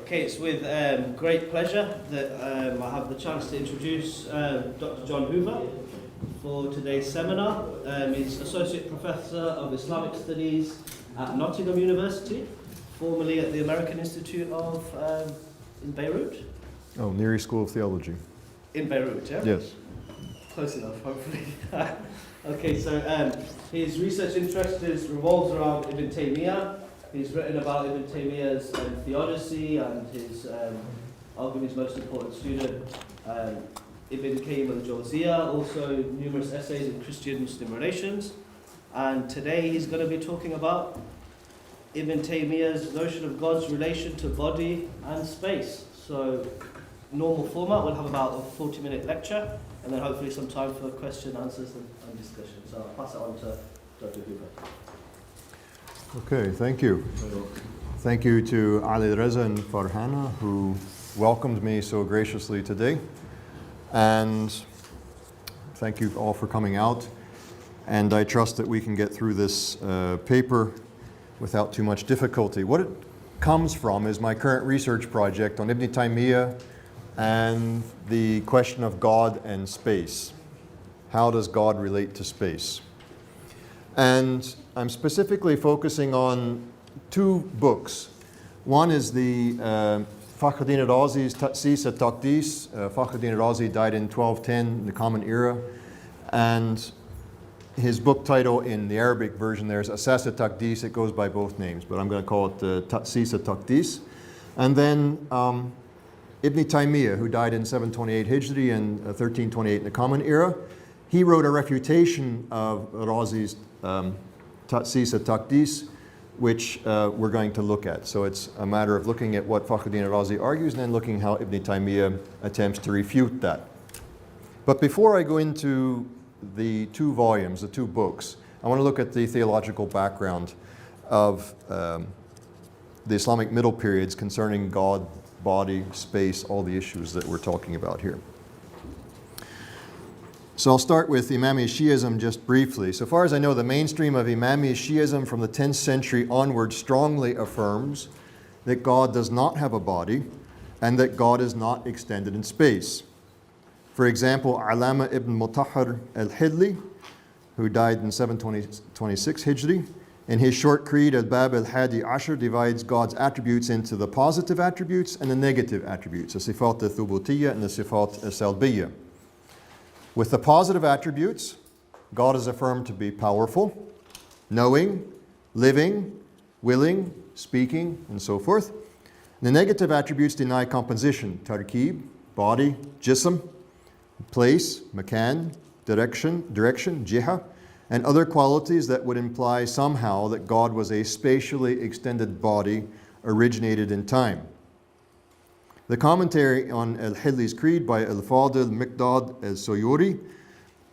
Okay, it's with great pleasure that I have the chance to introduce Dr. Jon Hoover for today's seminar. He's Associate Professor of Islamic Studies at Nottingham University, formerly at the American Institute in Beirut. Oh, Near East School of Theology. In Beirut, yeah? Yes. Close enough, hopefully. Okay, so his research interest revolves around Ibn Taymiyah. He's written about Ibn Taymiyyah's theodicy and his arguably his most important student, Ibn Qayyim al-Jawziyah, also numerous essays in Christian-Muslim relations. And today he's going to be talking about Ibn Taymiyyah's notion of God's relation to body and space. So, normal format, we'll have about a 40-minute lecture, and then hopefully some time for question, answers, and discussion. So I'll pass it on to Dr. Hoover. Okay, thank you. Thank you to Ali Reza and Farhana, who welcomed me so graciously today. And thank you all for coming out. And I trust that we can get through this paper without too much difficulty. What it comes from is my current research project on Ibn Taymiyyah and the question of God and space. How does God relate to space? And I'm specifically focusing on two books. One is the Fakhruddin al-Razi's Ta'sis al-Taqdis. Fakhruddin al-Razi died in 1210 in the Common Era. And his book title in the Arabic version there is Asas al-Taqdis. It goes by both names, but I'm going to call it Ta'sis al-Taqdis. And then Ibn Taymiyyah, who died in 728 Hijri and 1328 in the Common Era. He wrote a refutation of Razi's Ta'sis al-Taqdis, which we're going to look at. So it's a matter of looking at what Fakhruddin al-Razi argues and then looking how Ibn Taymiyyah attempts to refute that. But before I go into the two volumes, the two books, I want to look at the theological background of the Islamic middle periods concerning God, body, space, all the issues that we're talking about here. So I'll start with Mammy Shiism just briefly. So far as I know, the mainstream of Mammy Shiism from the 10th century onward strongly affirms that God does not have a body and that God is not extended in space. For example, Alama ibn Mutahhar al-Hidli, who died in 726 Hijri, in his short creed Al-Bab al-Hadi Ashar divides God's attributes into the positive attributes and the negative attributes, the Sifat al-Thubutiyya and the Sifat al-Salbiyya. With the positive attributes, God is affirmed to be powerful, knowing, living, willing, speaking, and so forth. The negative attributes deny composition, tarkib, body, jism, place, makan, direction, jiha, and other qualities that would imply somehow that God was a spatially extended body originated in time. The commentary on Al-Hidli's Creed by Al-Fadil Miqdad al-Suyuri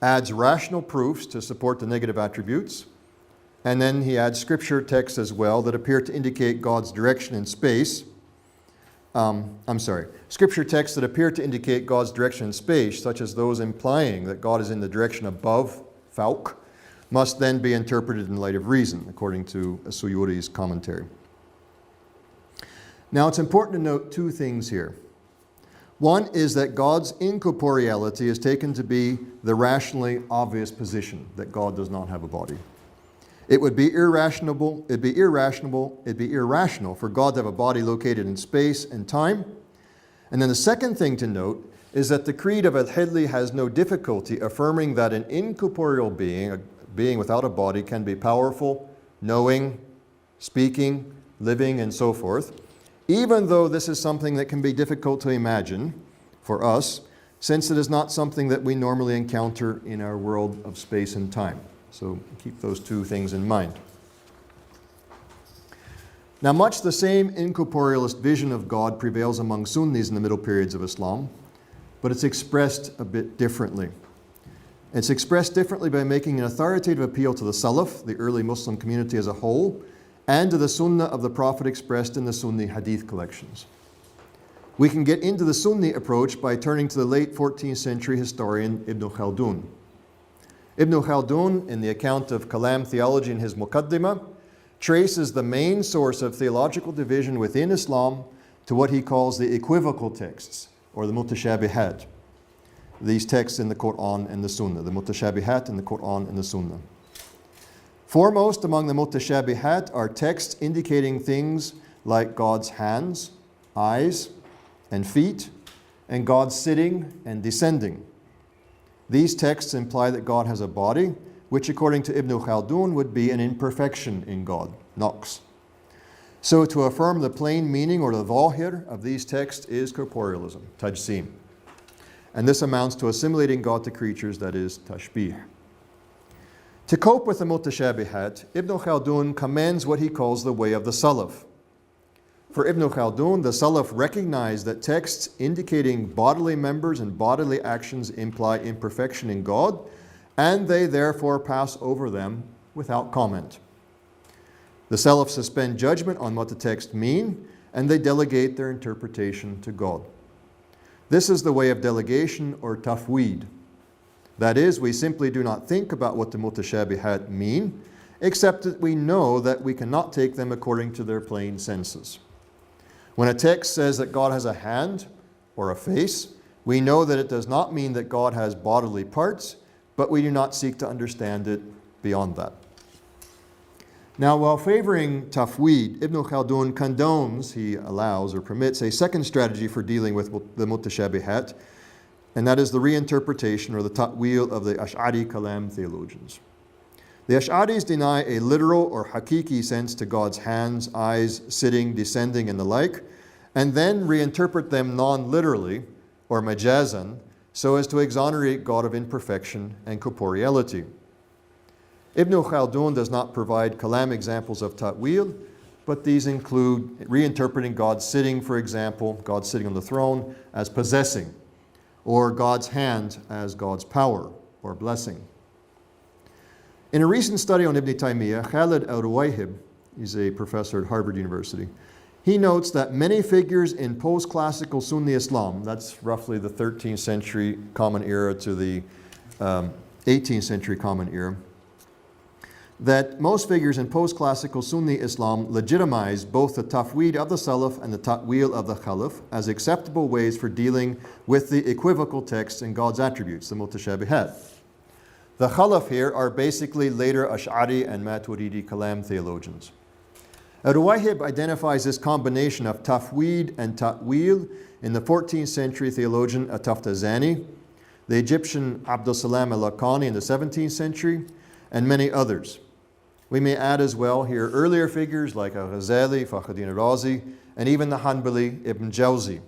adds rational proofs to support the negative attributes, and then he adds scripture texts as well that appear to indicate God's direction in space. Scripture texts that appear to indicate God's direction in space, such as those implying that God is in the direction above, Fawq, must then be interpreted in light of reason, according to Suyuri's commentary. Now, it's important to note two things here. One is that God's incorporeality is taken to be the rationally obvious position, that God does not have a body. It'd be irrational for God to have a body located in space and time. And then the second thing to note is that the creed of Al-Hidli has no difficulty affirming that an incorporeal being, a being without a body, can be powerful, knowing, speaking, living, and so forth. Even though this is something that can be difficult to imagine for us, since it is not something that we normally encounter in our world of space and time. So keep those two things in mind. Now, much the same incorporealist vision of God prevails among Sunnis in the middle periods of Islam, but it's expressed a bit differently. It's expressed differently by making an authoritative appeal to the Salaf, the early Muslim community as a whole, and to the Sunnah of the Prophet expressed in the Sunni Hadith collections. We can get into the Sunni approach by turning to the late 14th century historian Ibn Khaldun. Ibn Khaldun, in the account of Kalam theology in his Muqaddimah, traces the main source of theological division within Islam to what he calls the equivocal texts, or the mutashabihat. These texts in the Quran and the Sunnah, the mutashabihat in the Quran and the Sunnah. Foremost among the mutashabihat are texts indicating things like God's hands, eyes, and feet, and God's sitting and descending. These texts imply that God has a body, which according to Ibn Khaldun would be an imperfection in God, naqs. So to affirm the plain meaning or the zahir of these texts is corporealism, tajsim. And this amounts to assimilating God to creatures, that is, tashbih. To cope with the mutashabihat, Ibn Khaldun commends what he calls the way of the Salaf. For Ibn Khaldun, the Salaf recognized that texts indicating bodily members and bodily actions imply imperfection in God, and they therefore pass over them without comment. The Salaf suspend judgment on what the texts mean, and they delegate their interpretation to God. This is the way of delegation or tafweed. That is, we simply do not think about what the mutashabihat mean, except that we know that we cannot take them according to their plain senses. When a text says that God has a hand or a face, we know that it does not mean that God has bodily parts, but we do not seek to understand it beyond that. Now, while favoring tafweed, Ibn Khaldun condones, he allows or permits a second strategy for dealing with the mutashabihat, and that is the reinterpretation or the ta'wil of the Ash'ari Kalam theologians. The Ash'aris deny a literal or hakiki sense to God's hands, eyes, sitting, descending, and the like, and then reinterpret them non-literally or majazan so as to exonerate God of imperfection and corporeality. Ibn Khaldun does not provide kalam examples of ta'wil, but these include reinterpreting God sitting, for example, God sitting on the throne, as possessing, or God's hand as God's power or blessing. In a recent study on Ibn Taymiyyah, Khalid al-Ruwayhib, he's a professor at Harvard University, he notes that many figures in post-classical Sunni Islam, that's roughly the 13th century Common Era to the 18th century Common Era, that most figures in post-classical Sunni Islam legitimize both the tafweed of the Salaf and the ta'wil of the Khalaf as acceptable ways for dealing with the equivocal texts in God's attributes, the mutashabihat. The Khalaf here are basically later Ash'ari and Maturidi Kalam theologians. Al-Ruwayhib identifies this combination of tafweed and ta'wil in the 14th century theologian At-Taftazani, the Egyptian Abdul Salam al-Laqani in the 17th century, and many others. We may add as well here earlier figures like al-Ghazali, Fakhruddin al-Razi, and even the Hanbali Ibn Jawzi.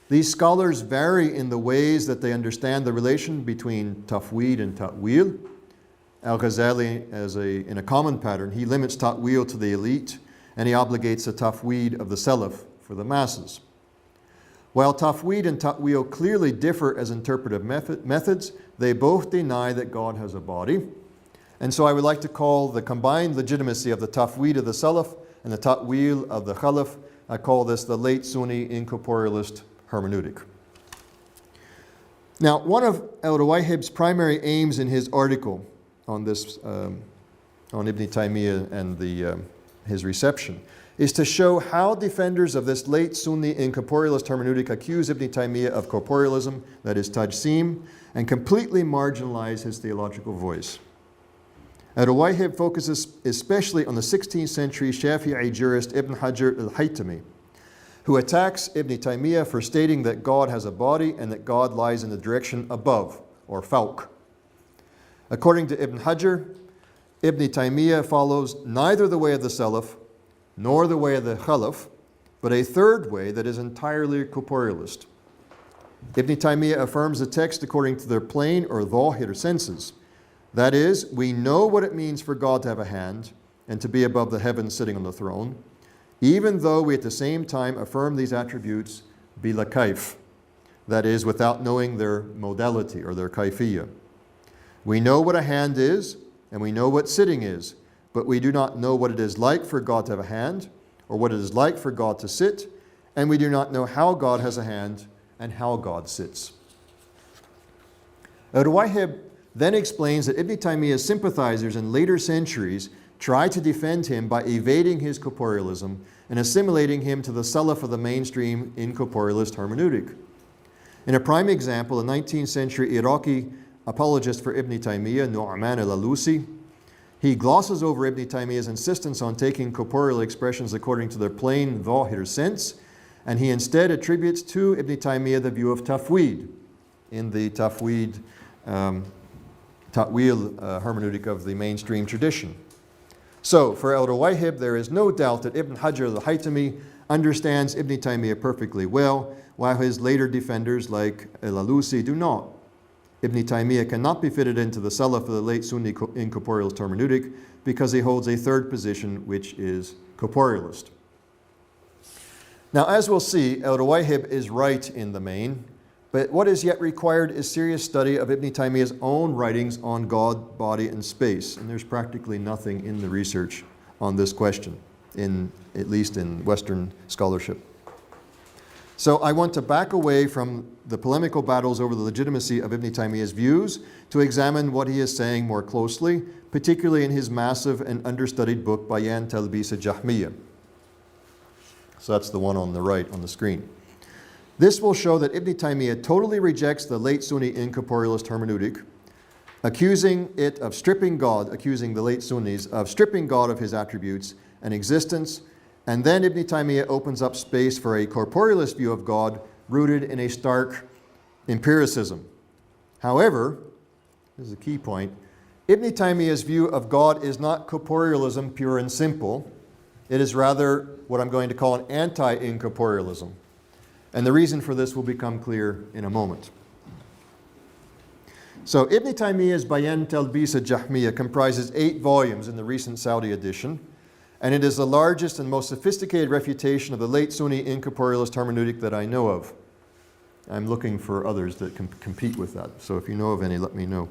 These scholars vary in the ways that they understand the relation between tafweed and ta'wil. Al-Ghazali, in a common pattern, he limits ta'wil to the elite, and he obligates the tafweed of the Salaf for the masses. While tafweed and ta'wil clearly differ as interpretive methods, they both deny that God has a body. And so I would like to call the combined legitimacy of the tafweed of the Salaf and the ta'wil of the Khalaf, I call this the late Sunni incorporealist hermeneutic. Now, one of al-Ruwayhib's primary aims in his article on this, on Ibn Taymiyyah and his reception, is to show how defenders of this late Sunni incorporealist hermeneutic accuse Ibn Taymiyyah of corporealism, that is tajsim, and completely marginalize his theological voice. Al-Ruwayhib focuses especially on the 16th century Shafi'i jurist Ibn Hajar al-Haytami, who attacks Ibn Taymiyyah for stating that God has a body and that God lies in the direction above, or fawq. According to Ibn Hajar, Ibn Taymiyyah follows neither the way of the Salaf nor the way of the Khalaf, but a third way that is entirely corporealist. Ibn Taymiyyah affirms the text according to their plain or zahir senses. That is, we know what it means for God to have a hand and to be above the heavens sitting on the throne, even though we at the same time affirm these attributes bila kaif, that is, without knowing their modality or their kaifiyya. We know what a hand is, and we know what sitting is, but we do not know what it is like for God to have a hand, or what it is like for God to sit, and we do not know how God has a hand and how God sits. Al-Ruwayhib then explains that Ibn Taymiyyah's sympathizers in later centuries tried to defend him by evading his corporealism and assimilating him to the Salaf of the mainstream incorporealist hermeneutic. In a prime example, a 19th century Iraqi apologist for Ibn Taymiyyah, Nu'man al-Alusi, he glosses over Ibn Taymiyyah's insistence on taking corporeal expressions according to their plain dhahir sense, and he instead attributes to Ibn Taymiyyah the view of tafweed in the ta'wil hermeneutic of the mainstream tradition. So, for al-Ruwayhib, there is no doubt that Ibn Hajar al-Haytami understands Ibn Taymiyyah perfectly well, while his later defenders like al-Alusi do not. Ibn Taymiyyah cannot be fitted into the Salaf of the late Sunni incorporealist hermeneutic because he holds a third position, which is corporealist. Now, as we'll see, al-Ruwayhib is right in the main, but what is yet required is serious study of Ibn Taymiyyah's own writings on God, body, and space, and there's practically nothing in the research on this question, at least in Western scholarship. So I want to back away from the polemical battles over the legitimacy of Ibn Taymiyyah's views to examine what he is saying more closely, particularly in his massive and understudied book, Bayan Talbis al-Jahmiyyah. So that's the one on the right on the screen. This will show that Ibn Taymiyyah totally rejects the late Sunni incorporealist hermeneutic, accusing the late Sunnis of stripping God of his attributes and existence. And then Ibn Taymiyyah opens up space for a corporealist view of God rooted in a stark empiricism. However, this is a key point, Ibn Taymiyyah's view of God is not corporealism pure and simple. It is rather what I'm going to call an anti-incorporealism. And the reason for this will become clear in a moment. So Ibn Taymiyyah's Bayan Talbis al-Jahmiyyah comprises 8 volumes in the recent Saudi edition, and it is the largest and most sophisticated refutation of the late Sunni incorporealist hermeneutic that I know of. I'm looking for others that can compete with that, so if you know of any, let me know.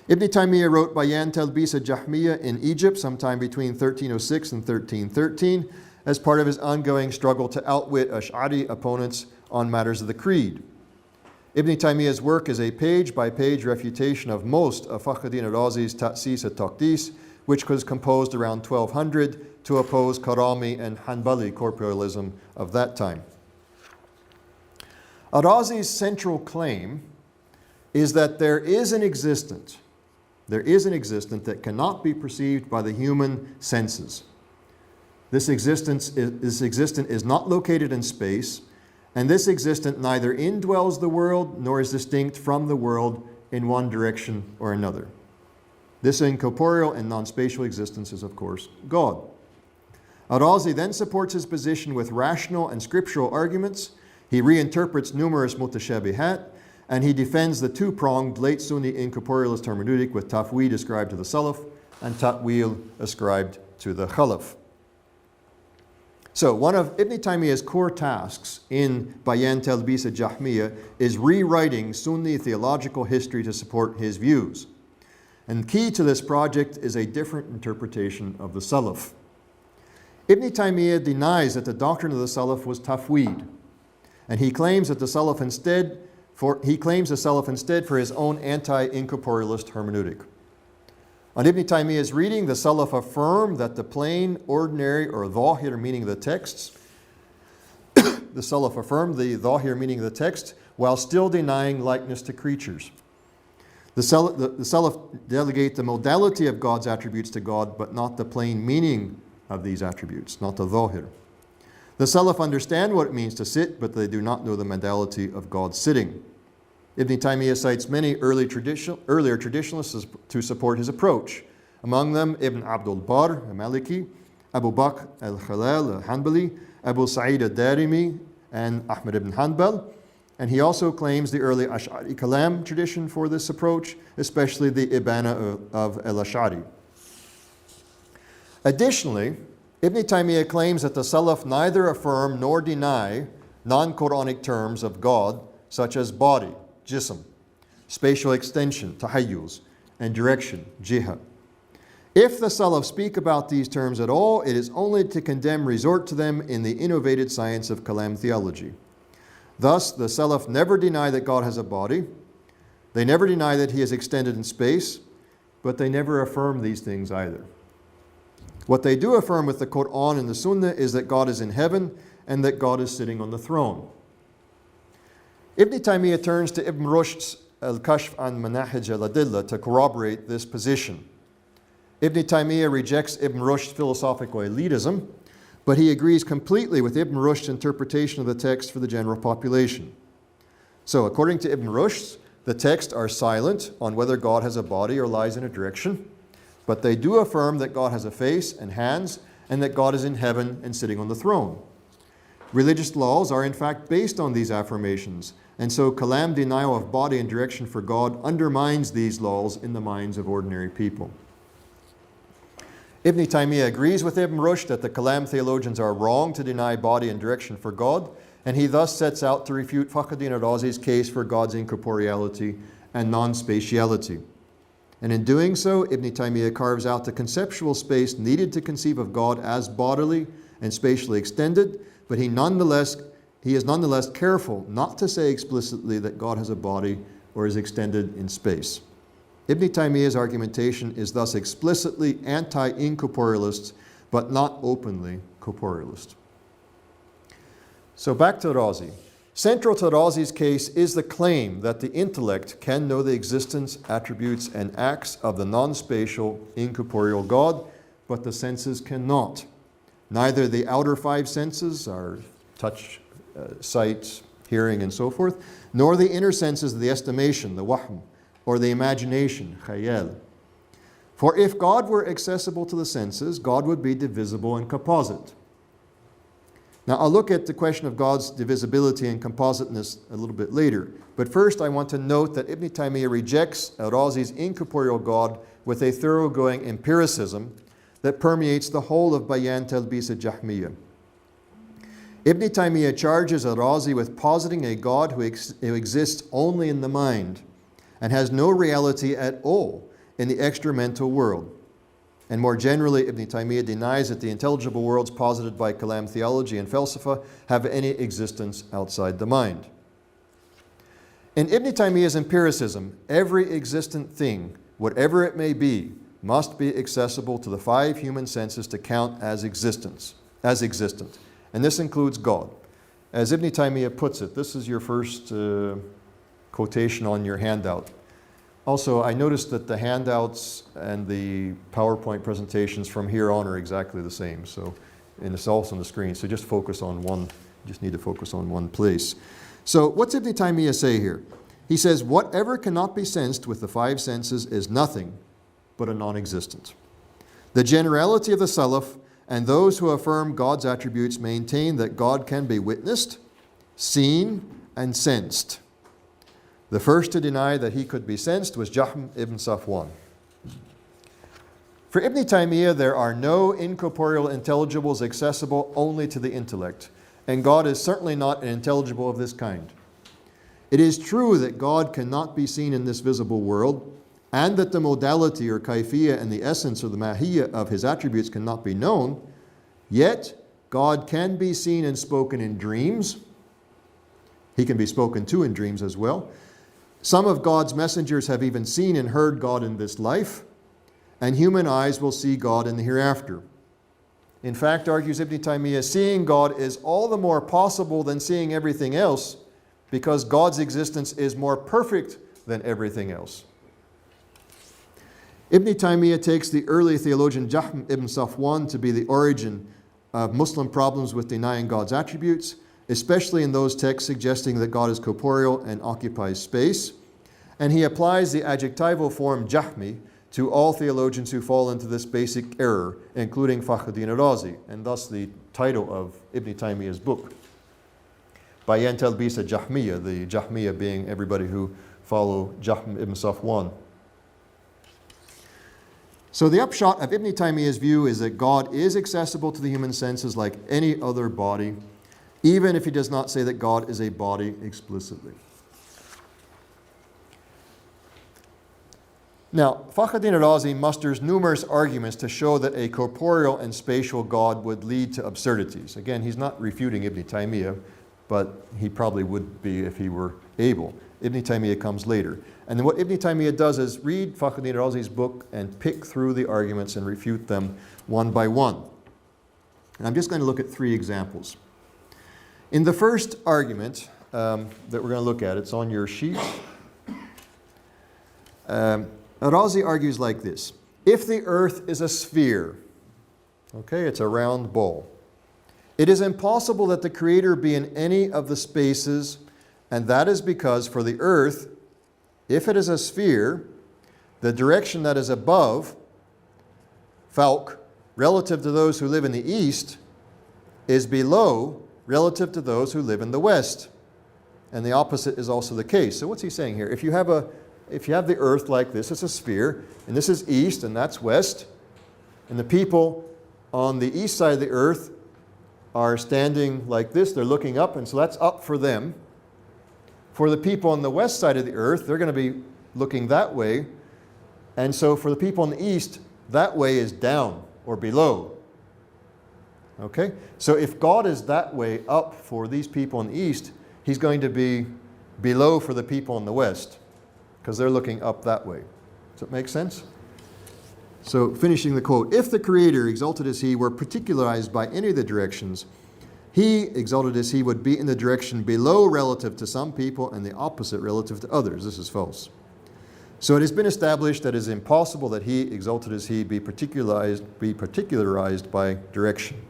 Ibn Taymiyyah wrote Bayan Talbis al-Jahmiyyah in Egypt sometime between 1306 and 1313 as part of his ongoing struggle to outwit Ash'ari opponents on matters of the creed. Ibn Taymiyyah's work is a page-by-page refutation of most of Fakhruddin al-Razi's Ta'sis al-Taqdis, which was composed around 1200 to oppose Karami and Hanbali corporealism of that time. Al-Razi's central claim is that there is an existent that cannot be perceived by the human senses. This existent is not located in space, and this existent neither indwells the world nor is distinct from the world in one direction or another. This incorporeal and non-spatial existence is, of course, God. Al-Razi then supports his position with rational and scriptural arguments. He reinterprets numerous mutashabihat, and he defends the two-pronged late Sunni incorporealist hermeneutic with tafweed ascribed to the Salaf and ta'wil ascribed to the Khalaf. So one of Ibn Taymiyyah's core tasks in Bayan Talbis al-Jahmiyyah is rewriting Sunni theological history to support his views. And key to this project is a different interpretation of the Salaf. Ibn Taymiyyah denies that the doctrine of the Salaf was tafweed, and he claims that the Salaf instead for his own anti-incorporealist hermeneutic. On Ibn Taymiyyah's reading, the Salaf affirm that the plain, ordinary, or dhahir meaning of the texts, the Salaf affirm the dhahir meaning of the text while still denying likeness to creatures. The Salaf delegate the modality of God's attributes to God, but not the plain meaning of these attributes, not the dhahir. The Salaf understand what it means to sit, but they do not know the modality of God's sitting. Ibn Taymiyyah cites many earlier traditionalists to support his approach. Among them, Ibn Abdul Barr, a Maliki, Abu Bakr al-Khalal, a Hanbali, Abu Sa'id al-Darimi, and Ahmad ibn Hanbal. And he also claims the early Ash'ari Kalam tradition for this approach, especially the Ibana of al-Ash'ari. Additionally, Ibn Taymiyyah claims that the Salaf neither affirm nor deny non-Quranic terms of God, such as body, jism, spatial extension, tahayyuz, and direction, jiha. If the Salaf speak about these terms at all, it is only to condemn resort to them in the innovated science of Kalam theology. Thus, the Salaf never deny that God has a body, they never deny that he is extended in space, but they never affirm these things either. What they do affirm with the Quran and the Sunnah is that God is in heaven and that God is sitting on the throne. Ibn Taymiyyah turns to Ibn Rushd's Al-Kashf an Manahij al-Adillah to corroborate this position. Ibn Taymiyyah rejects Ibn Rushd's philosophical elitism, but he agrees completely with Ibn Rushd's interpretation of the text for the general population. So, according to Ibn Rushd, the texts are silent on whether God has a body or lies in a direction, but they do affirm that God has a face and hands, and that God is in heaven and sitting on the throne. Religious laws are in fact based on these affirmations, and so kalam denial of body and direction for God undermines these laws in the minds of ordinary people. Ibn Taymiyyah agrees with Ibn Rushd that the kalam theologians are wrong to deny body and direction for God, and he thus sets out to refute Fakhruddin al-Razi's case for God's incorporeality and non-spatiality. And in doing so, Ibn Taymiyyah carves out the conceptual space needed to conceive of God as bodily and spatially extended, but he is nonetheless careful not to say explicitly that God has a body or is extended in space. Ibn Taymiyyah's argumentation is thus explicitly anti-incorporealist, but not openly corporealist. So back to Razi. Central to Razi's case is the claim that the intellect can know the existence, attributes, and acts of the non-spatial, incorporeal God, but the senses cannot. Neither the outer five senses, our touch, sight, hearing, and so forth, nor the inner senses of the estimation, the wahm, or the imagination, khayal. For if God were accessible to the senses, God would be divisible and composite. Now, I'll look at the question of God's divisibility and compositeness a little bit later. But first, I want to note that Ibn Taymiyyah rejects al-Razi's incorporeal God with a thoroughgoing empiricism that permeates the whole of Bayan Talbis al-Jahmiyyah. Ibn Taymiyyah charges al-Razi with positing a God who exists only in the mind and has no reality at all in the extra-mental world. And more generally, Ibn Taymiyyah denies that the intelligible worlds posited by Kalam theology and Falsafa have any existence outside the mind. In Ibn Taymiyyah's empiricism, every existent thing, whatever it may be, must be accessible to the five human senses to count as existent. And this includes God. As Ibn Taymiyyah puts it, this is your first quotation on your handout. Also, I noticed that the handouts and the PowerPoint presentations from here on are exactly the same. So, and it's also on the screen. So just focus on one. Just need to focus on one place. So what's Ibn Taymiyyah say here? He says, whatever cannot be sensed with the five senses is nothing but a non-existent. The generality of the Salaf and those who affirm God's attributes maintain that God can be witnessed, seen, and sensed. The first to deny that he could be sensed was Jahm ibn Safwan. For Ibn Taymiyyah, there are no incorporeal intelligibles accessible only to the intellect, and God is certainly not an intelligible of this kind. It is true that God cannot be seen in this visible world, and that the modality or kaifiyya and the essence or the mahiyya of his attributes cannot be known, yet God can be seen and spoken in dreams. He can be spoken to in dreams as well. Some of God's messengers have even seen and heard God in this life, and human eyes will see God in the hereafter. In fact, argues Ibn Taymiyyah, seeing God is all the more possible than seeing everything else because God's existence is more perfect than everything else. Ibn Taymiyyah takes the early theologian Jahm ibn Safwan to be the origin of Muslim problems with denying God's attributes, especially in those texts suggesting that God is corporeal and occupies space. And he applies the adjectival form Jahmi to all theologians who fall into this basic error, including Fakhruddin al-Razi, and thus the title of Ibn Taymiyyah's book. Bayan Talbis al-Jahmiyyah, the Jahmiyyah being everybody who follow Jahm ibn Safwan. So the upshot of Ibn Taymiyyah's view is that God is accessible to the human senses like any other body, even if he does not say that God is a body explicitly. Now, Fakhruddin al-Razi musters numerous arguments to show that a corporeal and spatial God would lead to absurdities. Again, he's not refuting Ibn Taymiyyah. but he probably would be if he were able. Ibn Taymiyyah comes later. And then what Ibn Taymiyyah does is read Fakhruddin Razi's book and pick through the arguments and refute them one by one. And I'm just going to look at 3 examples. In the first argument that we're going to look at, it's on your sheet. Al-Razi argues like this. If the earth is a sphere, okay, it's a round ball, it is impossible that the Creator be in any of the spaces, and that is because for the earth, if it is a sphere, the direction that is above, Falk, relative to those who live in the east, is below relative to those who live in the west. And the opposite is also the case. So what's he saying here? If you have the earth like this, it's a sphere, and this is east and that's west, and the people on the east side of the earth are standing like this, they're looking up, and so that's up for them. For the people on the west side of the earth, they're going to be looking that way, and so for the people on the east, that way is down or below. Okay? So if God is that way up for these people in the east, he's going to be below for the people in the west, because they're looking up that way. Does that make sense? So finishing the quote, if the Creator, exalted as he, were particularized by any of the directions, he, exalted as he, would be in the direction below relative to some people and the opposite relative to others. This is false. So it has been established that it is impossible that he, exalted as he, be particularized by direction.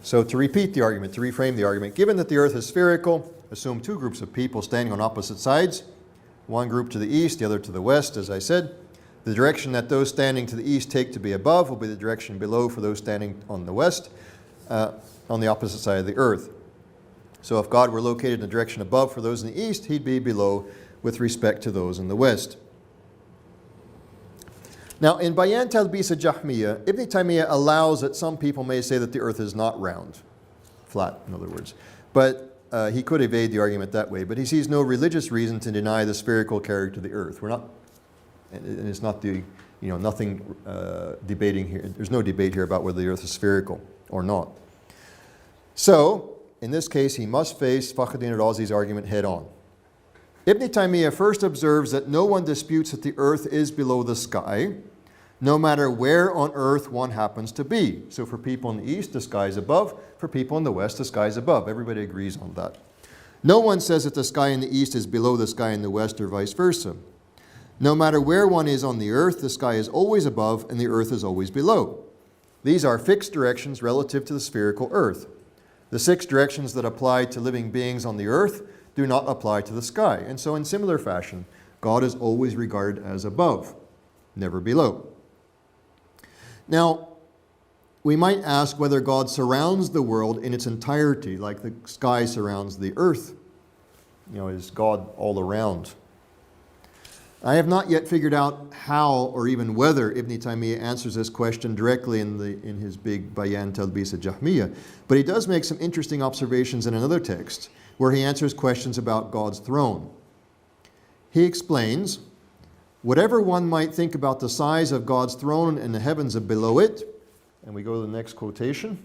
So to repeat the argument, to reframe the argument, given that the earth is spherical, assume 2 groups of people standing on opposite sides, one group to the east, the other to the west, as I said. The direction that those standing to the east take to be above will be the direction below for those standing on the west, on the opposite side of the earth. So if God were located in the direction above for those in the east, he'd be below with respect to those in the west. Now, in Bayan Talbis al-Jahmiyyah, Ibn Taymiyyah allows that some people may say that the earth is not round, flat, in other words. But he could evade the argument that way, but he sees no religious reason to deny the spherical character of the earth. We're not, and it's not the, nothing debating here. There's no debate here about whether the earth is spherical or not. So, in this case, he must face Fakhruddin Razi's argument head on. Ibn Taymiyyah first observes that no one disputes that the earth is below the sky, no matter where on earth one happens to be. So for people in the east, the sky is above. For people in the west, the sky is above. Everybody agrees on that. No one says that the sky in the east is below the sky in the west or vice versa. No matter where one is on the earth, the sky is always above and the earth is always below. These are fixed directions relative to the spherical earth. The 6 directions that apply to living beings on the earth do not apply to the sky. And so in similar fashion, God is always regarded as above, never below. Now, we might ask whether God surrounds the world in its entirety, like the sky surrounds the earth. Is God all around? I have not yet figured out how or even whether Ibn Taymiyyah answers this question directly in his big Bayan Talbis al-Jahmiyyah, but he does make some interesting observations in another text where he answers questions about God's throne. He explains, whatever one might think about the size of God's throne and the heavens below it, and we go to the next quotation,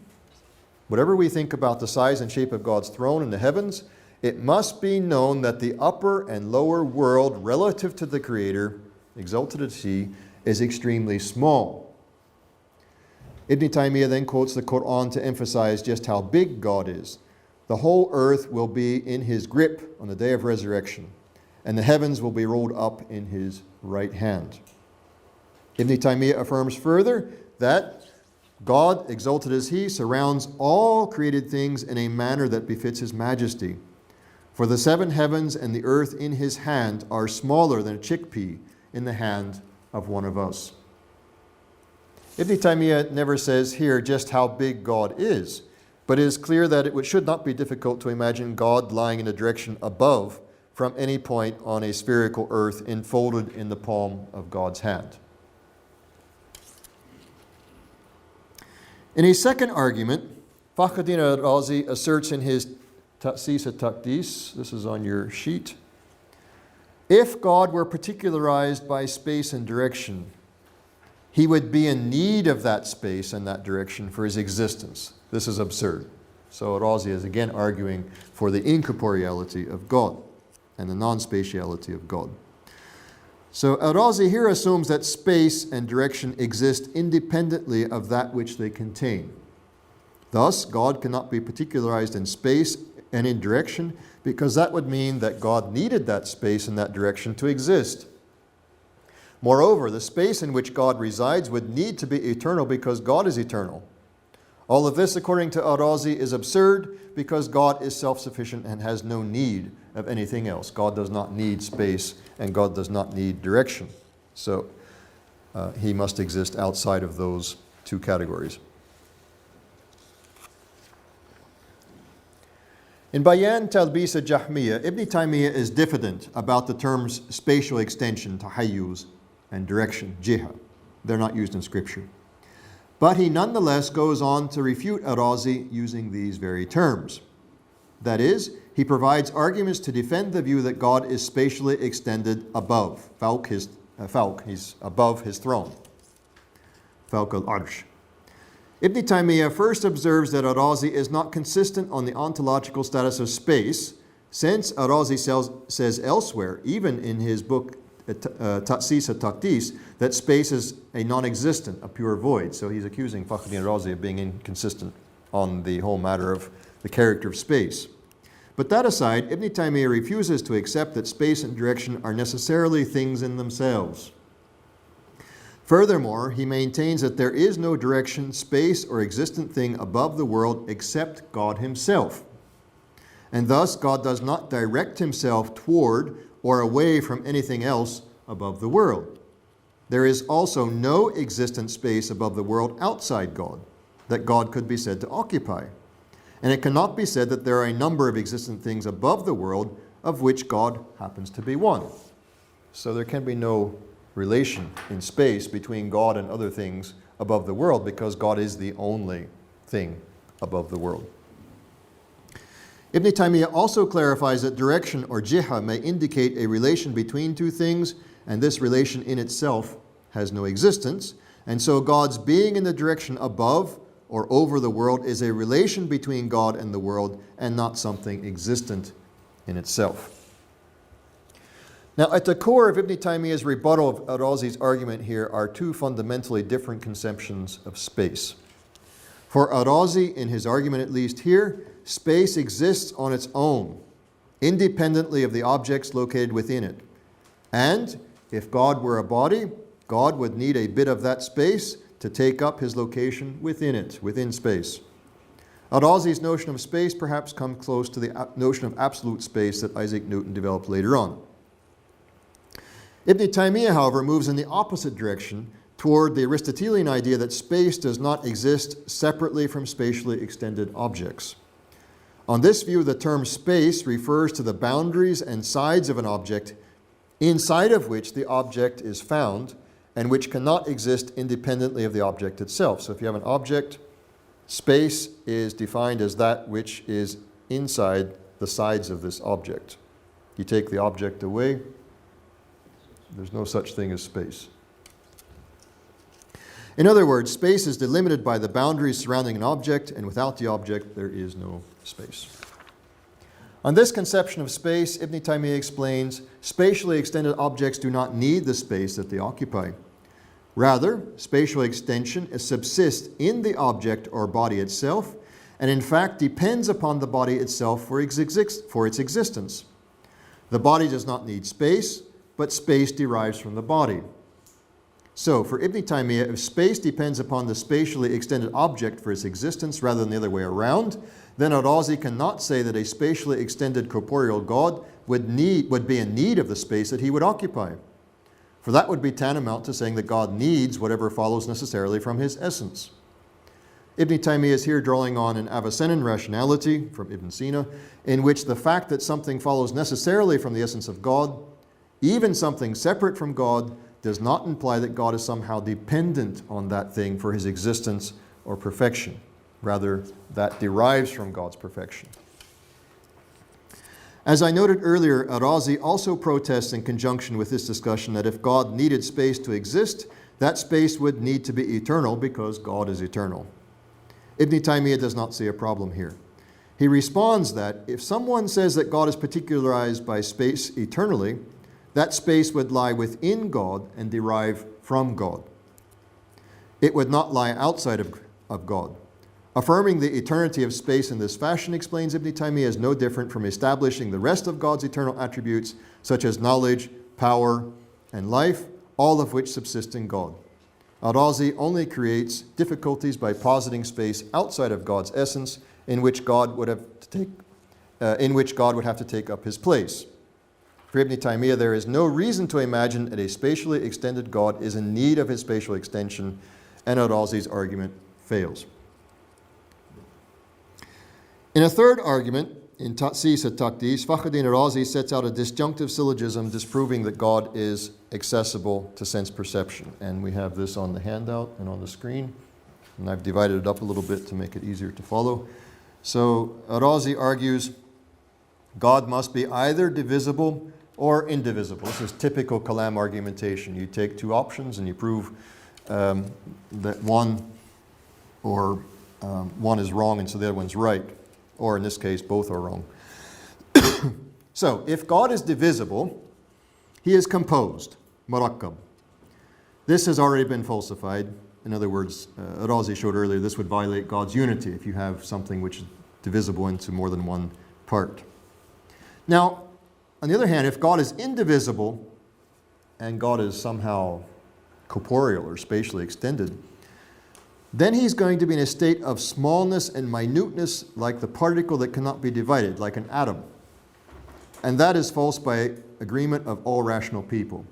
whatever we think about the size and shape of God's throne and the heavens, it must be known that the upper and lower world relative to the Creator, exalted as he, is extremely small. Ibn Taymiyyah then quotes the Quran to emphasize just how big God is. The whole earth will be in his grip on the day of resurrection, and the heavens will be rolled up in his right hand. Ibn Taymiyyah affirms further that God, exalted as he, surrounds all created things in a manner that befits his majesty. For the 7 heavens and the earth in his hand are smaller than a chickpea in the hand of one of us. Ibn Taymiyyah never says here just how big God is, but it is clear that it should not be difficult to imagine God lying in a direction above from any point on a spherical earth enfolded in the palm of God's hand. In a second argument, Fakhruddin al-Razi asserts in his Ta'sis al-Taqdis, this is on your sheet, if God were particularized by space and direction, he would be in need of that space and that direction for his existence. This is absurd. So al-Razi is again arguing for the incorporeality of God and the non-spatiality of God. So al-Razi here assumes that space and direction exist independently of that which they contain. Thus, God cannot be particularized in space and in direction, because that would mean that God needed that space and that direction to exist. Moreover, the space in which God resides would need to be eternal because God is eternal. All of this, according to al-Razi, is absurd because God is self-sufficient and has no need of anything else. God does not need space and God does not need direction. So he must exist outside of those two categories. In Bayan Talbis al-Jahmiyyah, Ibn Taymiyyah is diffident about the terms spatial extension, tahayyuz, and direction, jiha. They're not used in Scripture. But he nonetheless goes on to refute al-Razi using these very terms. That is, he provides arguments to defend the view that God is spatially extended above, he's above his throne, fawq al-arsh. Ibn Taymiyyah first observes that al-Razi is not consistent on the ontological status of space, since al-Razi says elsewhere, even in his book Ta'sis al-Taqdis, that space is a non-existent, a pure void. So he's accusing Fakhruddin al-Razi of being inconsistent on the whole matter of the character of space. But that aside, Ibn Taymiyyah refuses to accept that space and direction are necessarily things in themselves. Furthermore, he maintains that there is no direction, space, or existent thing above the world except God himself. And thus, God does not direct himself toward or away from anything else above the world. There is also no existent space above the world outside God that God could be said to occupy. And it cannot be said that there are a number of existent things above the world of which God happens to be one. So there can be no relation in space between God and other things above the world because God is the only thing above the world. Ibn Taymiyyah also clarifies that direction or jiha may indicate a relation between two things, and this relation in itself has no existence. And so God's being in the direction above or over the world is a relation between God and the world and not something existent in itself. Now, at the core of Ibn Taymiyyah's rebuttal of al-Razi's argument here are two fundamentally different conceptions of space. For al-Razi, in his argument at least here, space exists on its own, independently of the objects located within it. And if God were a body, God would need a bit of that space to take up his location within it, within space. Al-Razi's notion of space perhaps comes close to the notion of absolute space that Isaac Newton developed later on. Ibn Taymiyyah, however, moves in the opposite direction toward the Aristotelian idea that space does not exist separately from spatially extended objects. On this view, the term space refers to the boundaries and sides of an object inside of which the object is found and which cannot exist independently of the object itself. So if you have an object, space is defined as that which is inside the sides of this object. You take the object away, there's no such thing as space. In other words, space is delimited by the boundaries surrounding an object, and without the object, there is no space. On this conception of space, Ibn Taymiyyah explains, spatially extended objects do not need the space that they occupy. Rather, spatial extension subsists in the object or body itself, and in fact depends upon the body itself for its existence. The body does not need space, but space derives from the body. So, for Ibn Taymiyyah, if space depends upon the spatially extended object for its existence rather than the other way around, then al-Razi cannot say that a spatially extended corporeal God would be in need of the space that he would occupy. For that would be tantamount to saying that God needs whatever follows necessarily from his essence. Ibn Taymiyyah is here drawing on an Avicennan rationality from Ibn Sina, in which the fact that something follows necessarily from the essence of God, even something separate from God, does not imply that God is somehow dependent on that thing for his existence or perfection. Rather, that derives from God's perfection. As I noted earlier, al-Razi also protests in conjunction with this discussion that if God needed space to exist, that space would need to be eternal because God is eternal. Ibn Taymiyyah does not see a problem here. He responds that if someone says that God is particularized by space eternally, that space would lie within God and derive from God. It would not lie outside of God. Affirming the eternity of space in this fashion, explains Ibn Taymiyyah, is no different from establishing the rest of God's eternal attributes, such as knowledge, power, and life, all of which subsist in God. Al-Razi only creates difficulties by positing space outside of God's essence, in which God would have to take up his place. For Ibn Taymiyyah, there is no reason to imagine that a spatially extended God is in need of his spatial extension, and Al-Razi's argument fails. In a third argument, in Ta'sis al-Taqdis, Fakhruddin al-Razi sets out a disjunctive syllogism disproving that God is accessible to sense perception. And we have this on the handout and on the screen. And I've divided it up a little bit to make it easier to follow. So al-Razi argues God must be either divisible or indivisible. This is typical Kalam argumentation. You take two options and you prove that one is wrong and so the other one's right. Or in this case, both are wrong. So, if God is divisible, he is composed, murakkab. This has already been falsified. In other words, Al-Razi showed earlier, this would violate God's unity if you have something which is divisible into more than one part. Now, on the other hand, if God is indivisible and God is somehow corporeal or spatially extended, then he's going to be in a state of smallness and minuteness like the particle that cannot be divided, like an atom. And that is false by agreement of all rational people.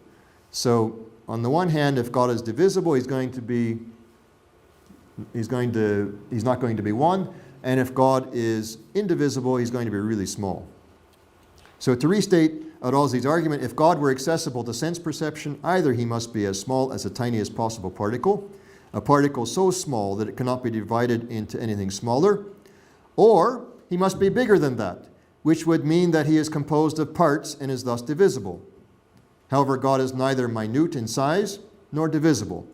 So, on the one hand, if God is divisible, he's not going to be one. And if God is indivisible, he's going to be really small. So to restate Al-Razi's argument, if God were accessible to sense perception, either he must be as small as the tiniest possible particle, a particle so small that it cannot be divided into anything smaller, or he must be bigger than that, which would mean that he is composed of parts and is thus divisible. However, God is neither minute in size nor divisible,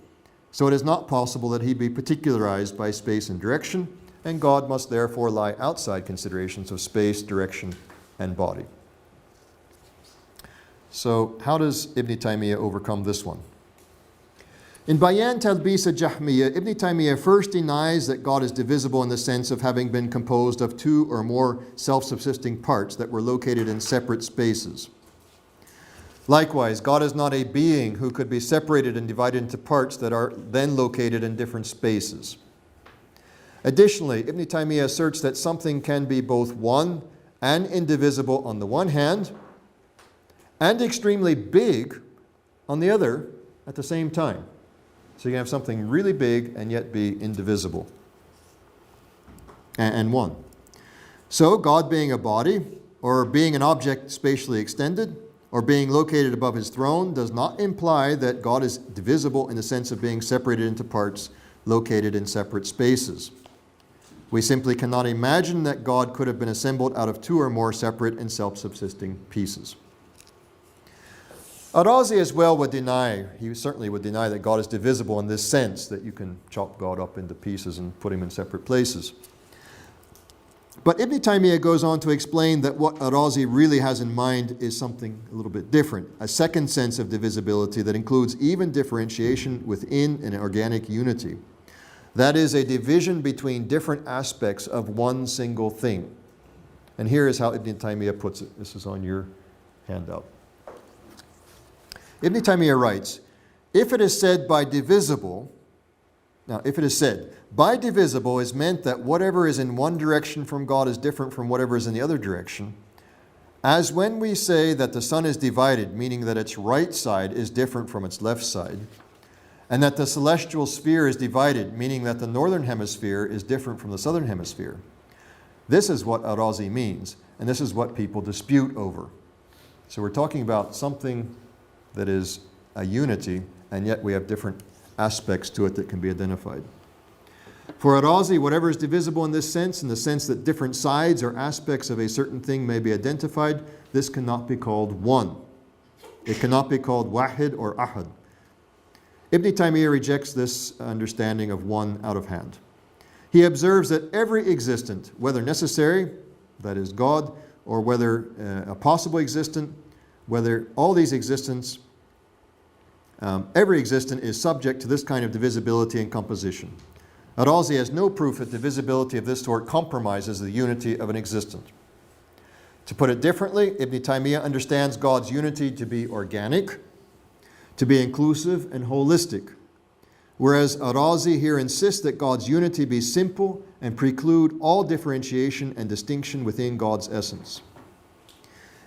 so it is not possible that he be particularized by space and direction, and God must therefore lie outside considerations of space, direction, and body. So how does Ibn Taymiyyah overcome this one? In Bayan Talbis al-Jahmiyyah, Ibn Taymiyyah first denies that God is divisible in the sense of having been composed of two or more self-subsisting parts that were located in separate spaces. Likewise, God is not a being who could be separated and divided into parts that are then located in different spaces. Additionally, Ibn Taymiyyah asserts that something can be both one and indivisible on the one hand, and extremely big on the other at the same time. So you can have something really big and yet be indivisible and one. So God being a body, or being an object spatially extended, or being located above his throne does not imply that God is divisible in the sense of being separated into parts located in separate spaces. We simply cannot imagine that God could have been assembled out of two or more separate and self-subsisting pieces. Al-Razi as well would deny, he certainly would deny that God is divisible in this sense, that you can chop God up into pieces and put him in separate places. But Ibn Taymiyyah goes on to explain that what Al-Razi really has in mind is something a little bit different, a second sense of divisibility that includes even differentiation within an organic unity. That is a division between different aspects of one single thing. And here is how Ibn Taymiyyah puts it. This is on your handout. Ibn Taymiyyah writes, if it is said by divisible is meant that whatever is in one direction from God is different from whatever is in the other direction, as when we say that the sun is divided, meaning that its right side is different from its left side, and that the celestial sphere is divided, meaning that the northern hemisphere is different from the southern hemisphere. This is what Al-Razi means, and this is what people dispute over. So we're talking about something that is a unity, and yet we have different aspects to it that can be identified. For Al-Razi, whatever is divisible in this sense, in the sense that different sides or aspects of a certain thing may be identified, this cannot be called one. It cannot be called wahid or ahad. Ibn Taymiyyah rejects this understanding of one out of hand. He observes that every existent, whether necessary, that is God, or whether a possible existent, whether all these existents, every existent is subject to this kind of divisibility and composition. Al-Razi has no proof that divisibility of this sort compromises the unity of an existent. To put it differently, Ibn Taymiyyah understands God's unity to be organic, to be inclusive and holistic, whereas al-Razi here insists that God's unity be simple and preclude all differentiation and distinction within God's essence.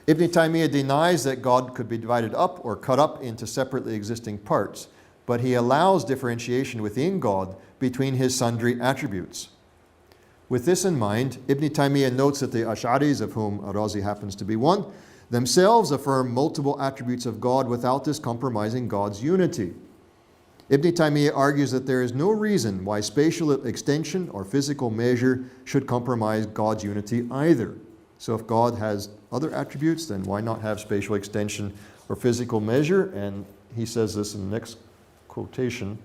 Ibn Taymiyyah denies that God could be divided up or cut up into separately existing parts, but he allows differentiation within God between his sundry attributes. With this in mind, Ibn Taymiyyah notes that the Ash'aris, of whom al-Razi happens to be one, themselves affirm multiple attributes of God without this compromising God's unity. Ibn Taymiyyah argues that there is no reason why spatial extension or physical measure should compromise God's unity either. So if God has other attributes, then why not have spatial extension or physical measure? And he says this in the next quotation.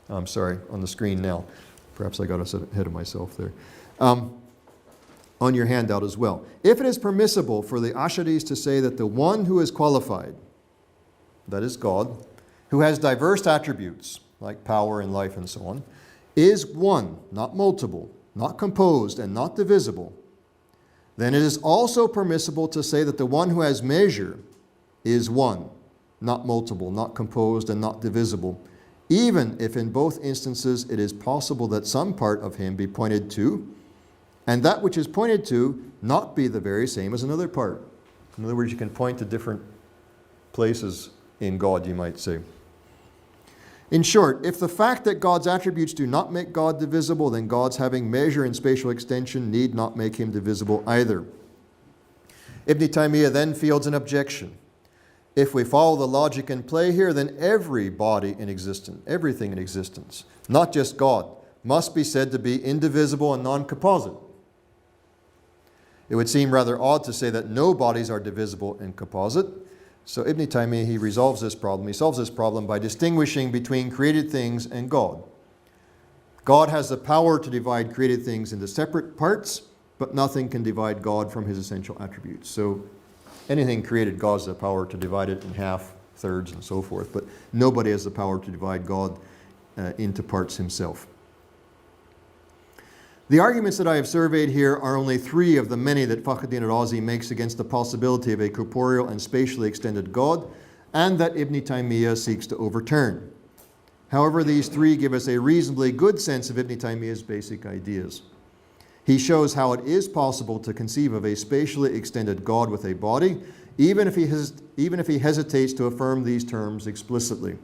I'm sorry, on the screen now. Perhaps I got ahead of myself there. On your handout as well. If it is permissible for the Ash'aris to say that the one who is qualified, that is God, who has diverse attributes, like power and life and so on, is one, not multiple, not composed and not divisible, then it is also permissible to say that the one who has measure is one, not multiple, not composed and not divisible, even if in both instances it is possible that some part of him be pointed to, and that which is pointed to not be the very same as another part. In other words, you can point to different places in God, you might say. In short, if the fact that God's attributes do not make God divisible, then God's having measure and spatial extension need not make him divisible either. Ibn Taymiyyah then fields an objection. If we follow the logic in play here, then every body in existence, everything in existence, not just God, must be said to be indivisible and non-composite. It would seem rather odd to say that no bodies are divisible and composite. So Ibn Taymiyyah, he resolves this problem. He solves this problem by distinguishing between created things and God. God has the power to divide created things into separate parts, but nothing can divide God from his essential attributes. So anything created, God has the power to divide it in half, thirds, and so forth, but nobody has the power to divide God into parts himself. The arguments that I have surveyed here are only three of the many that Fakhruddin al-Razi makes against the possibility of a corporeal and spatially extended God, and that Ibn Taymiyyah seeks to overturn. However, these three give us a reasonably good sense of Ibn Taymiyyah's basic ideas. He shows how it is possible to conceive of a spatially extended God with a body, even if he hesitates to affirm these terms explicitly.